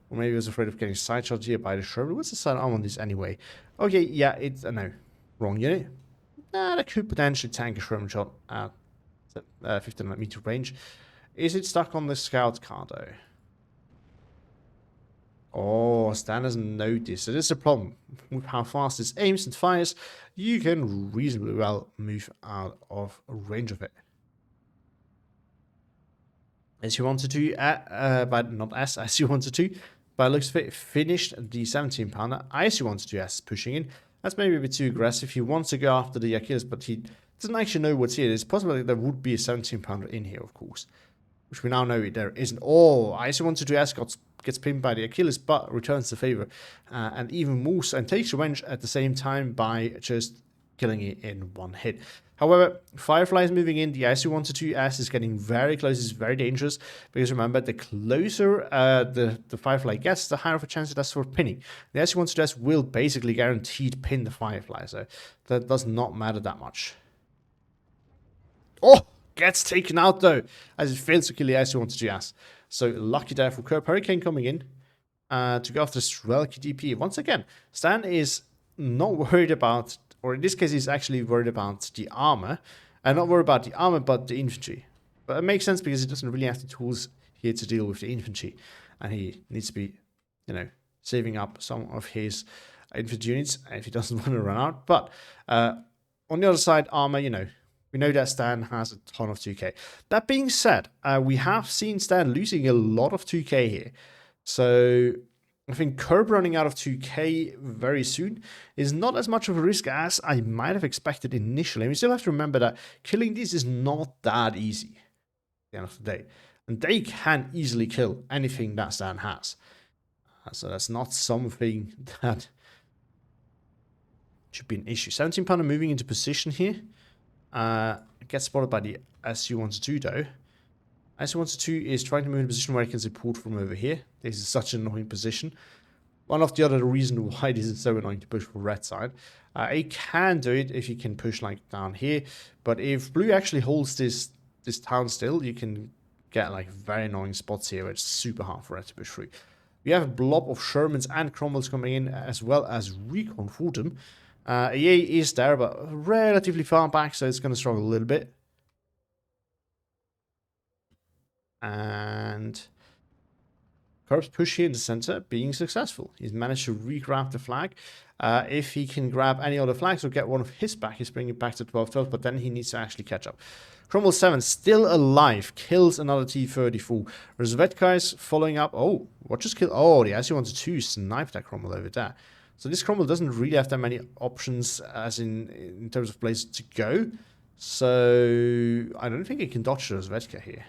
Or maybe it was afraid of getting side shot here by the Sherman. What's the side arm on this anyway? Okay, yeah, it's... no, wrong unit. That could potentially tank a Sherman shot at 1500 meter range. Is it stuck on the scout car, though? Oh, Stan doesn't notice. So this is a problem. With how fast this aims and fires, you can reasonably well move out of range of it. As you wanted to, but not as you wanted to. But it looks of it, finished the 17 pounder. As you wanted to, as pushing in. That's maybe a bit too aggressive. He wants to go after the Achilles, but he doesn't actually know what's here. It's possible that there would be a 17 pounder in here, of course. Which we now know there isn't. Oh, I also wanted to escort gets pinned by the Achilles, but returns the favor. And even more so, and takes revenge at the same time by just killing it in 1 hit. However, Firefly is moving in. The IC-122S is getting very close. It's very dangerous because remember, the closer the Firefly gets, the higher of a chance it has for pinning. The IC-122S will basically guaranteed pin the Firefly, so that does not matter that much. Oh! Gets taken out though, as it fails to kill the IC-122S. So lucky there for Curb. Hurricane coming in to go after Strelky DP. Once again, Stan is not worried about, or in this case, he's actually worried about the armor. And not worried about the armor, but the infantry. But it makes sense because he doesn't really have the tools here to deal with the infantry. And he needs to be, you know, saving up some of his infantry units if he doesn't want to run out. But on the other side, armor, you know, we know that Stan has a ton of 2k. That being said, we have seen Stan losing a lot of 2k here. So I think Curb running out of 2k very soon is not as much of a risk as I might have expected initially. And we still have to remember that killing these is not that easy at the end of the day. And they can easily kill anything that Stan has. So that's not something that should be an issue. 17 pounder moving into position here. Gets spotted by the SU-122 though. SU-122 is trying to move in a position where it can support from over here. This is such an annoying position. One of the other reasons why this is so annoying to push for red side. It can do it if you can push like down here. But if blue actually holds this town still, you can get like very annoying spots here where it's super hard for red to push through. We have a blob of Shermans and Cromwells coming in as well as recon for them. EA is there, but relatively far back, so it's going to struggle a little bit. And Kerb's push here in the center being successful. He's managed to re-grab the flag. If he can grab any other flags or get one of his back, he's bringing it back to 12-12, but then he needs to actually catch up. Cromwell 7 still alive, kills another T-34. Rozvetka is following up. Oh, what just killed? Oh, the IC-122 sniped that Cromwell over there. So this Cromwell doesn't really have that many options as in terms of places to go. So I don't think it can dodge Rozvetka here.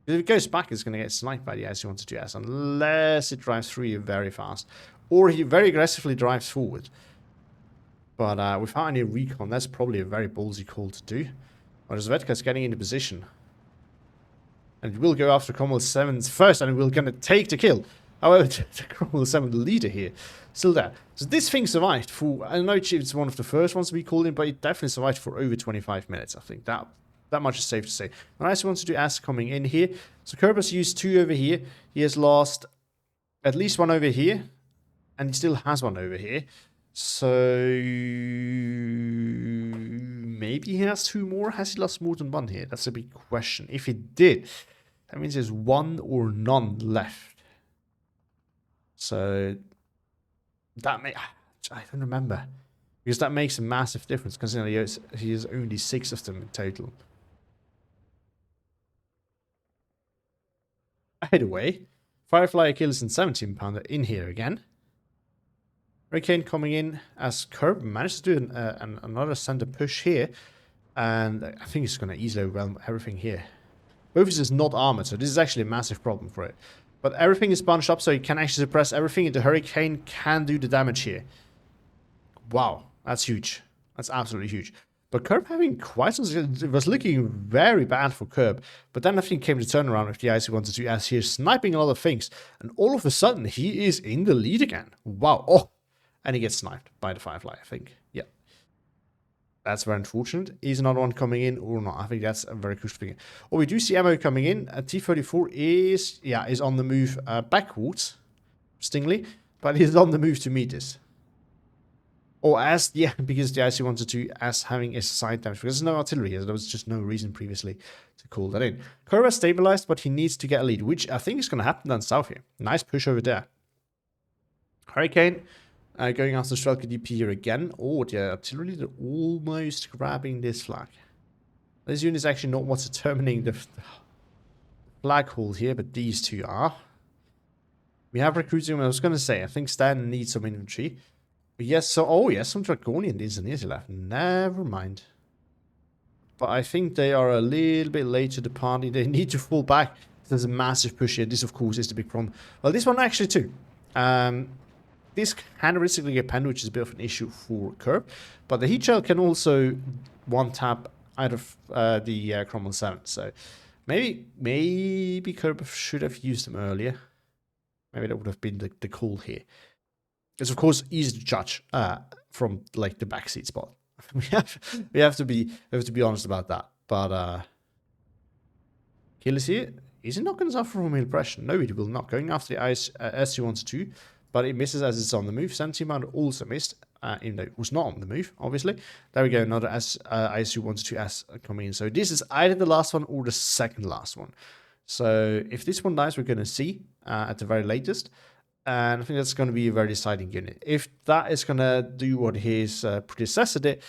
If it goes back, it's going to get sniped by the IC-122S unless it drives through very fast. Or he very aggressively drives forward. But without any recon, that's probably a very ballsy call to do. But Rozvetka is getting into position. And it will go after Cromwell 7's first, and we're going to take the kill. However, the Cromwell 7 leader here, still there. So this thing survived for, I don't know if it's one of the first ones to be called in, but it definitely survived for over 25 minutes, I think. That much is safe to say. And I also want to do S coming in here. So Kerb has used 2 over here. He has lost at least 1 over here. And he still has 1 over here. So maybe he has 2 more. Has he lost more than 1 here? That's a big question. If he did, that means there's 1 or none left. So that may, I don't remember, because that makes a massive difference considering he has only 6 of them in total. Either way, Firefly Achilles and 17-pounder in here again. Hurricane coming in as Kerb managed to do another center push here. And I think it's going to easily overwhelm everything here. Both is not armored, so this is actually a massive problem for it. But everything is bunched up, so you can actually suppress everything. And the Hurricane can do the damage here. Wow, that's huge. That's absolutely huge. But Kerb having quite some... It was looking very bad for Kerb. But then I think came the turnaround with the IC-122S here, sniping a lot of things. And all of a sudden, he is in the lead again. Wow. Oh. And he gets sniped by the Firefly, I think. Yeah. That's very unfortunate. Is another one coming in or not? I think that's a very crucial thing. Oh, we do see ammo coming in. T-34 is on the move backwards. Stingly. But he's on the move to meet this. Or as, yeah, because the IC-122 as having a side damage. Because there's no artillery here. There was just no reason previously to call that in. Kerb has stabilized, but he needs to get a lead. Which I think is going to happen down south here. Nice push over there. Hurricane. Going after Strelka DP here again. Oh, the artillery, they're almost grabbing this flag. This unit is actually not what's determining the flag hold here, but these two are. We have recruiting. I was going to say, I think Stan needs some infantry. But yes, so, oh yes, some Draconian engineers left. Never mind. But I think they are a little bit late to the party. They need to fall back. There's a massive push here. This, of course, is the big problem. Well, this one actually too. This can realistically get penned, which is a bit of an issue for Kerb. But the heat shell can also one-tap out of the Cromwell 7. So maybe Kerb should have used them earlier. Maybe that would have been the call here. It's, of course, easy to judge from like the backseat spot. we have to be honest about that. But Achilles here, is he not going to suffer from meal pressure? No, he will not. Going after the SU-122. But it misses as it's on the move. 17-pounder also missed, even though it was not on the move, obviously. There we go, another ISU-122S coming in. So this is either the last one or the second last one. So if this one dies, we're going to see at the very latest. And I think that's going to be a very deciding unit. If that is going to do what his predecessor did,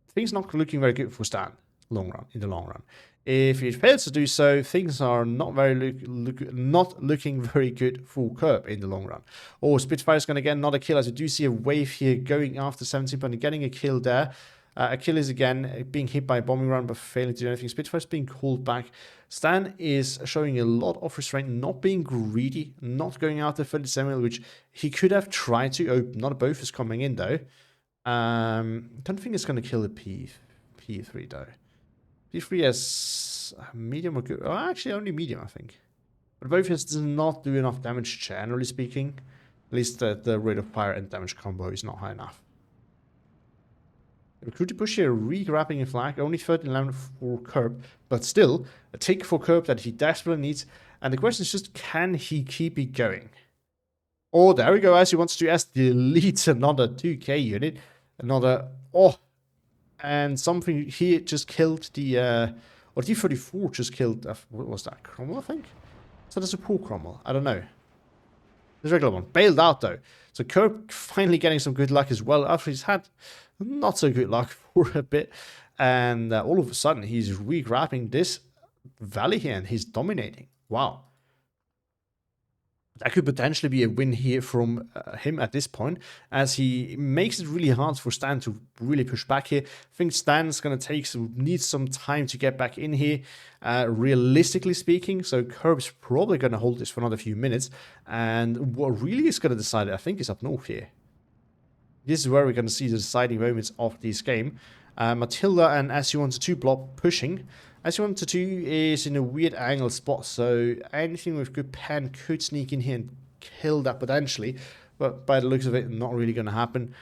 things not looking very good for Stan in the long run. If it fails to do so, things are not looking very good for Kerb in the long run. Oh, Spitfire is going to get another kill, as we do see a wave here going after 17, but getting a kill there. Achilles again being hit by a bombing run, but failing to do anything. Spitfire is being called back. Stan is showing a lot of restraint, not being greedy, not going after 37, which he could have tried to. Oh, not both is coming in though. Don't think it's going to kill the P3 though. P3 has medium or good. Oh, actually, only medium, I think. But both does not do enough damage, generally speaking. At least the rate of fire and damage combo is not high enough. Recruiter push here, re-grabbing a flag. Only 13-11 for Kerb. But still, a take for Kerb that he desperately needs. And the question is just, can he keep it going? Oh, there we go. As he wants to deletes another 2K unit. Another... Oh... And something here just killed the... or T-34 just killed... what was that? Cromwell, I think? So there's a pool cromwell. I don't know. There's a regular one. Bailed out, though. So Kerb finally getting some good luck as well after he's had not so good luck for a bit. And all of a sudden, he's re-grabbing this valley here and he's dominating. Wow. That could potentially be a win here from him at this point, as he makes it really hard for Stan to really push back here. I think Stan's going to needs some time to get back in here, realistically speaking. So Kerb's probably going to hold this for another few minutes. And what really is going to decide it, I think, is up north here. This is where we're going to see the deciding moments of this game. Matilda and SU-122 blob pushing. SU-122 is in a weird angle spot, so anything with good pen could sneak in here and kill that potentially. But by the looks of it, not really going to happen.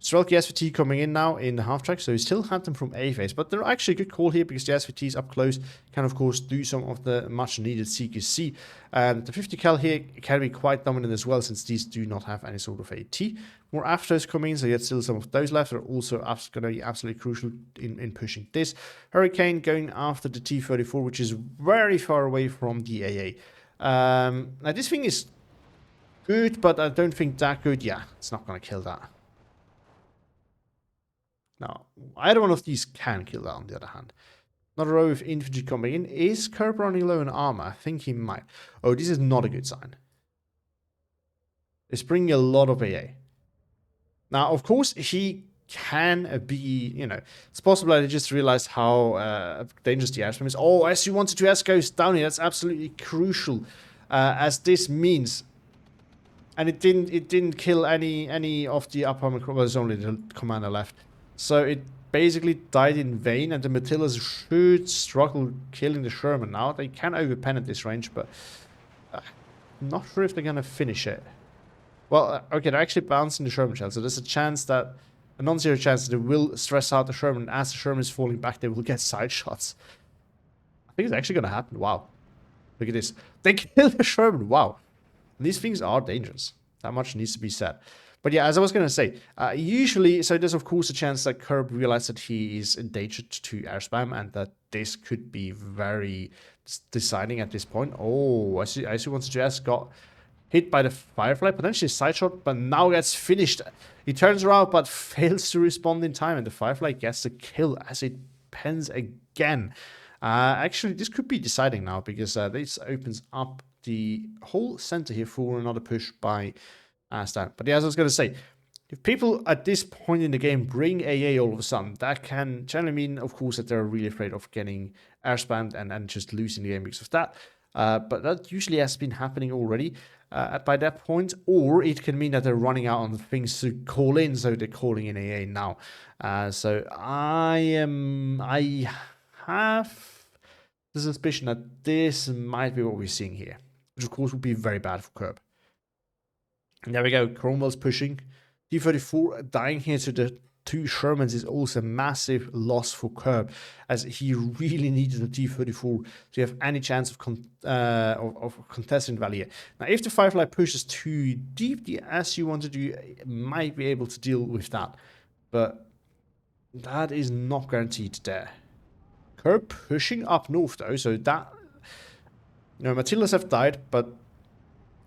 Strelky SVT coming in now in the half track, so he still had them from A phase. But they're actually a good call here because the SVTs up close can, of course, do some of the much needed CQC. And the 50 cal here can be quite dominant as well, since these do not have any sort of AT. More afters coming in, so yet still some of those left are also going to be absolutely crucial in pushing this. Hurricane going after the T-34, which is very far away from the AA. Now this thing is good, but I don't think that good. Yeah, it's not going to kill that. Now, either one of these can kill that on the other hand. Another row of infantry coming in. Is Kerb running low in armor? I think he might. Oh, this is not a good sign. It's bringing a lot of AA. Now, of course, he can be, you know, it's possible that he just realized how dangerous the airspam is. Oh, SU-122S goes down here. That's absolutely crucial, as this means... And it didn't kill any of the upper armor. Well, there's only the commander left. So it basically died in vain, and the Matildas should struggle killing the Sherman now. They can overpen at this range, but I'm not sure if they're going to finish it. Well, okay, they're actually bouncing the Sherman shell, so there's a chance that, a non-zero chance that they will stress out the Sherman. As the Sherman is falling back, they will get side shots. I think it's actually going to happen. Wow. Look at this. They kill the Sherman. Wow. And these things are dangerous. That much needs to be said. But yeah, as I was going to say, usually, so there's of course a chance that Kerb realized that he is endangered to air spam and that this could be very deciding at this point. Oh, I see SU-122S got hit by the Firefly, potentially side shot, but now gets finished. He turns around but fails to respond in time, and the Firefly gets the kill as it pens again. Actually, this could be deciding now because this opens up the whole center here for another push by Stan. But yeah, as I was going to say, if people at this point in the game bring AA all of a sudden, that can generally mean, of course, that they're really afraid of getting air spammed and just losing the game because of that. But that usually has been happening already by that point, or it can mean that they're running out on things to call in, so they're calling in AA now. So I have the suspicion that this might be what we're seeing here, which of course would be very bad for Kerb. And there we go, Cromwell's pushing. T-34 dying here to the two Shermans is also a massive loss for Kerb, as he really needed the T-34 to have any chance of contesting the valley. Now, if the Firefly pushes too deep, the SU-122 might be able to deal with that, but that is not guaranteed there. Kerb pushing up north though, so that, you know, Matildas have died, but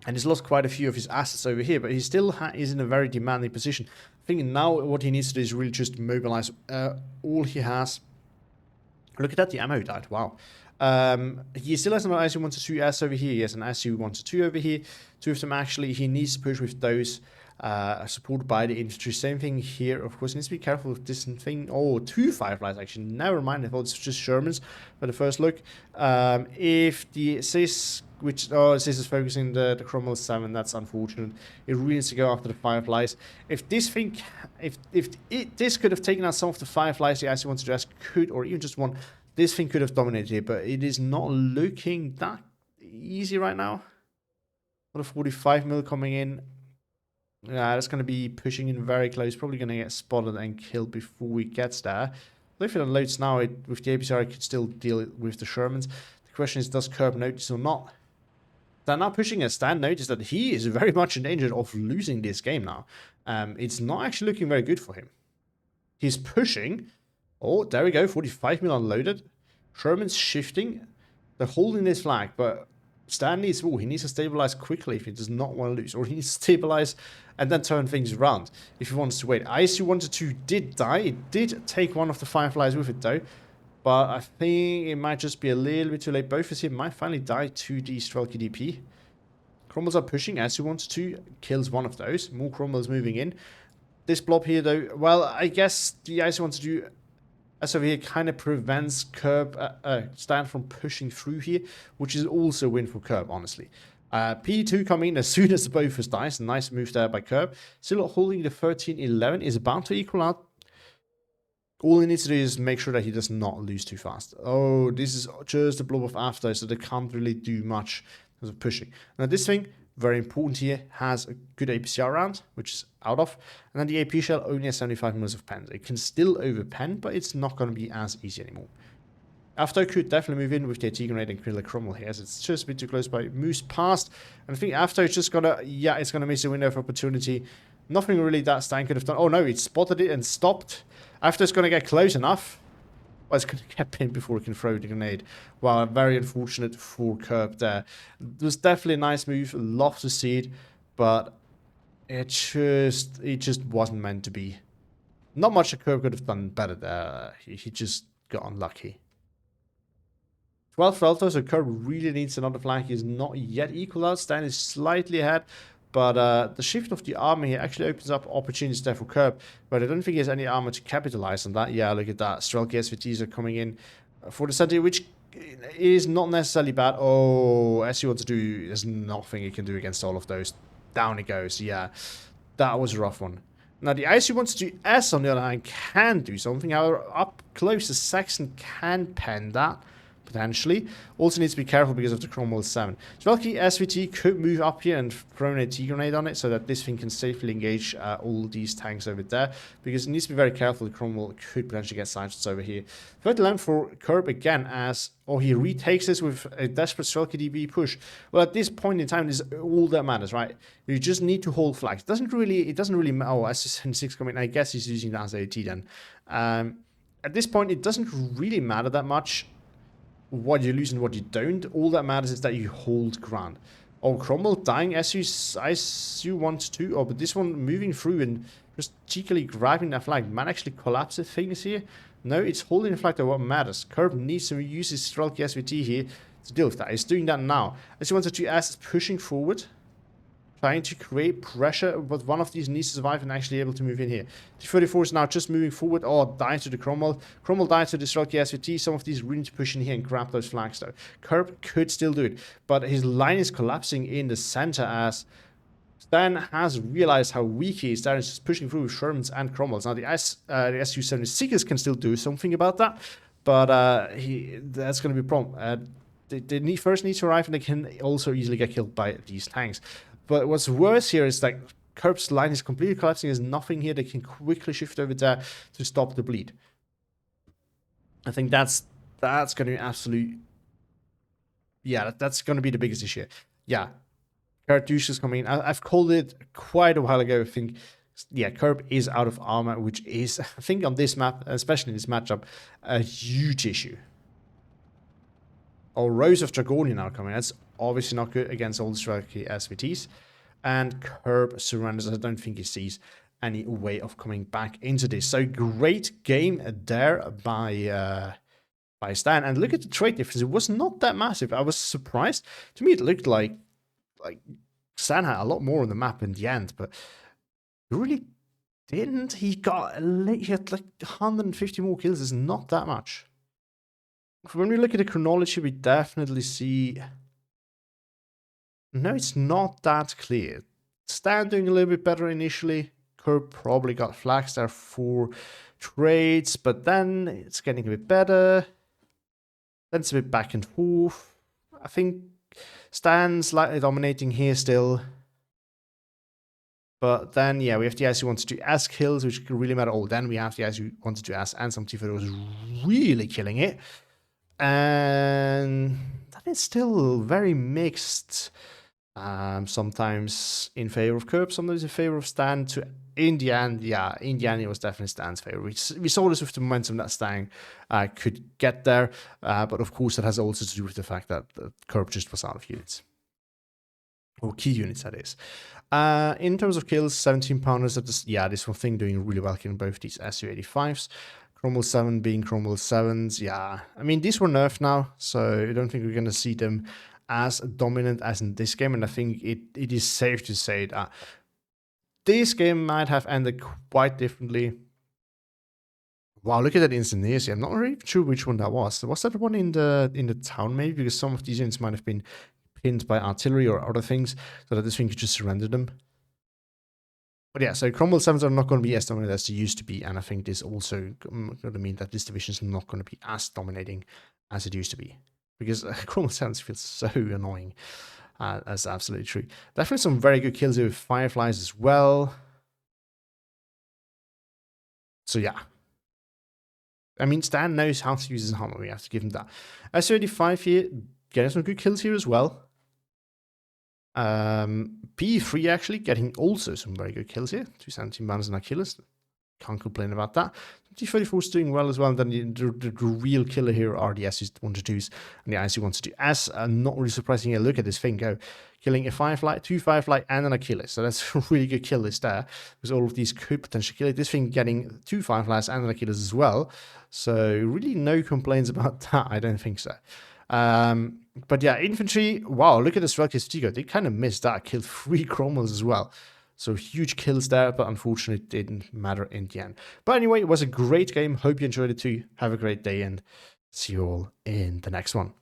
and he's lost quite a few of his assets over here, but he still is in a very demanding position. I think now what he needs to do is really just mobilize all he has. Look at that, the ammo died. Wow. He still has an SU-122S over here. He has an SU-122 over here. Two of them actually. He needs to push with those, supported by the infantry. Same thing here. Of course, he needs to be careful with this thing. Oh, two Fireflies actually. Never mind. I thought it's just Shermans by the first look. If the CIS, which CIS is focusing the Cromwell 7, that's unfortunate. It really needs to go after the Fireflies. If this thing, this could have taken out some of the Fireflies, the SU-122S could, or even just one. This thing could have dominated here, but it is not looking that easy right now. What a 45 mil coming in. Yeah, that's going to be pushing in very close. Probably going to get spotted and killed before he gets there. But if it unloads now, with the APCR, it could still deal with the Shermans. The question is, does Kerb notice or not? They're now pushing as Stan noticed that he is very much in danger of losing this game now. It's not actually looking very good for him. He's pushing. Oh, there we go. 45 mil unloaded. Sherman's shifting. They're holding this flag, but Stan needs, he needs to stabilize quickly if he does not want to lose. Or he needs to stabilize and then turn things around if he wants to wait. ISU-122 did die. It did take one of the Fireflies with it though. But I think it might just be a little bit too late. Both of them might finally die to the Strelky DP. Cromwells are pushing. ISU-122 kills one of those. More Cromwells moving in. This blob here though, well, I guess the ISU-122 as over here kind of prevents Stan from pushing through here, which is also a win for Kerb, honestly. P2 coming in as soon as the both us dies. Nice move there by Kerb. Still holding the 13-11, is about to equal out. All he needs to do is make sure that he does not lose too fast. Oh, this is just a blob of after, so they can't really do much in terms of pushing. Now this thing, very important here, has a good APCR round, which is out of. And then the AP shell only has 75 mils of pen. It can still overpen, but it's not going to be as easy anymore. After could definitely move in with the AT grenade and kill the Cromwell here, as it's just a bit too close by Moose past. And I think after it's just gonna, yeah, it's gonna miss a window of opportunity. Nothing really that Stan could have done. Oh no, it spotted it and stopped. After it's gonna get close enough. Well, it's gonna get pinned before it can throw the grenade. Wow, very unfortunate for Kerb there. It was definitely a nice move, love to see it, but it just wasn't meant to be. Not much that Kerb could have done better there. He just got unlucky. 12 Velto, so Kerb really needs another flank. He's not yet equal out. Stan is slightly ahead. But the shift of the armor here actually opens up opportunities there for Kerb. But I don't think he has any armor to capitalize on that. Yeah, look at that. Strelky SVTs are coming in for the center, which is not necessarily bad. Oh, SU wants to do, there's nothing he can do against all of those. Down it goes. Yeah, that was a rough one. Now, the ISU wants to do S, on the other hand, can do something. However, up close, the Saxon can pen that. Potentially. Also needs to be careful because of the Cromwell 7. Strelky SVT could move up here and throw an AT grenade on it so that this thing can safely engage all these tanks over there. Because it needs to be very careful. The Cromwell could potentially get silenced over here. Third land for Kerb again as... Oh, he retakes this with a desperate Strelky DB push. Well, at this point in time, this is all that matters, right? You just need to hold flags. It doesn't really matter. Oh, SS6 coming. I guess he's using that as AT then. At this point, it doesn't really matter that much what you lose and what you don't. All that matters is that you hold ground. Oh, Cromwell dying. ISU wants to. Oh, but this one moving through and just cheekily grabbing that flag might actually collapse the things here. No, it's holding the flag that what matters. Kerb needs to use his Strelky SVT here to deal with that. He's doing that now. ISU wants to S is pushing forward, trying to create pressure, but one of these needs to survive and actually able to move in here. The 34 is now just moving forward. Oh, died to the Cromwell. Cromwell died to the Strelky SVT. Some of these really need to push in here and grab those flags though. Kerb could still do it, but his line is collapsing in the center as Stan has realized how weak he is. Stan is just pushing through with Shermans and Cromwells. Now the SU-76ers can still do something about that, but that's going to be a problem. They first need to arrive and they can also easily get killed by these tanks. But what's worse here is that Kerb's line is completely collapsing. There's nothing here. They can quickly shift over there to stop the bleed. I think that's going to be absolute... Yeah, that's going to be the biggest issue. Yeah, Kerb is coming in. I've called it quite a while ago. I think, yeah, Kerb is out of armor, which is, I think on this map, especially in this matchup, a huge issue. Oh, Rose of Dragonia now coming. That's obviously not good against all the Strelky SVTs. And Kerb surrenders. I don't think he sees any way of coming back into this. So great game there by Stan. And look at the trade difference. It was not that massive. I was surprised. To me, it looked like Stan had a lot more on the map in the end, but he really didn't. He had like 150 more kills. It's not that much. When we look at the chronology, we definitely see... No, it's not that clear. Stan doing a little bit better initially. Kerb probably got flags there for trades, but then it's getting a bit better. Then it's a bit back and forth. I think Stan's slightly dominating here still. But then, yeah, we have the ISU wants to do S kills, which can really matter. Oh, then we have the ISU wants to do S, and some T4 was really killing it. And that is still very mixed. Sometimes in favor of Kerb, sometimes in favor of Stan to in the end, it was definitely Stan's favor. We saw this with the momentum that Stan could get there, but of course that has also to do with the fact that the Kerb just was out of units. Or key units, that is. In terms of kills, 17 pounders, this one thing doing really well killing both these SU-85s. Cromwell 7 being Cromwell 7s, I mean, these were nerfed now, so I don't think we're going to see them as dominant as in this game, and I think it is safe to say that this game might have ended quite differently. Wow, look at that instantaneously. I'm not really sure which one that was. Was that the one in the town, maybe? Because some of these units might have been pinned by artillery or other things, so that this thing could just surrender them. But yeah, so Cromwell 7s are not going to be as dominant as they used to be, and I think this also going to mean that this division is not going to be as dominating as it used to be. Because Cromwell 7s feels so annoying. That's absolutely true. Definitely some very good kills here with Fireflies as well. So yeah. I mean, Stan knows how to use his hammer. We have to give him that. S35 here, getting some good kills here as well. P3 actually getting also some very good kills here. 217 banners and Achilles. Can't complain about that. T34 is doing well as well. And then the real killer here are the SU-122s and the IC-122s. Not really surprising here. Look at this thing go. Killing a Firefly, 2 Firefly, and an Achilles. So that's a really good kill list there. Because all of these could potentially kill it. This thing getting 2 Fireflies and an Achilles as well. So really no complaints about that. I don't think so. But yeah, infantry, wow, look at this Relkis Fatigo. They kind of missed that. Killed 3 Cromwells as well. So huge kills there, but unfortunately it didn't matter in the end. But anyway, it was a great game. Hope you enjoyed it too. Have a great day and see you all in the next one.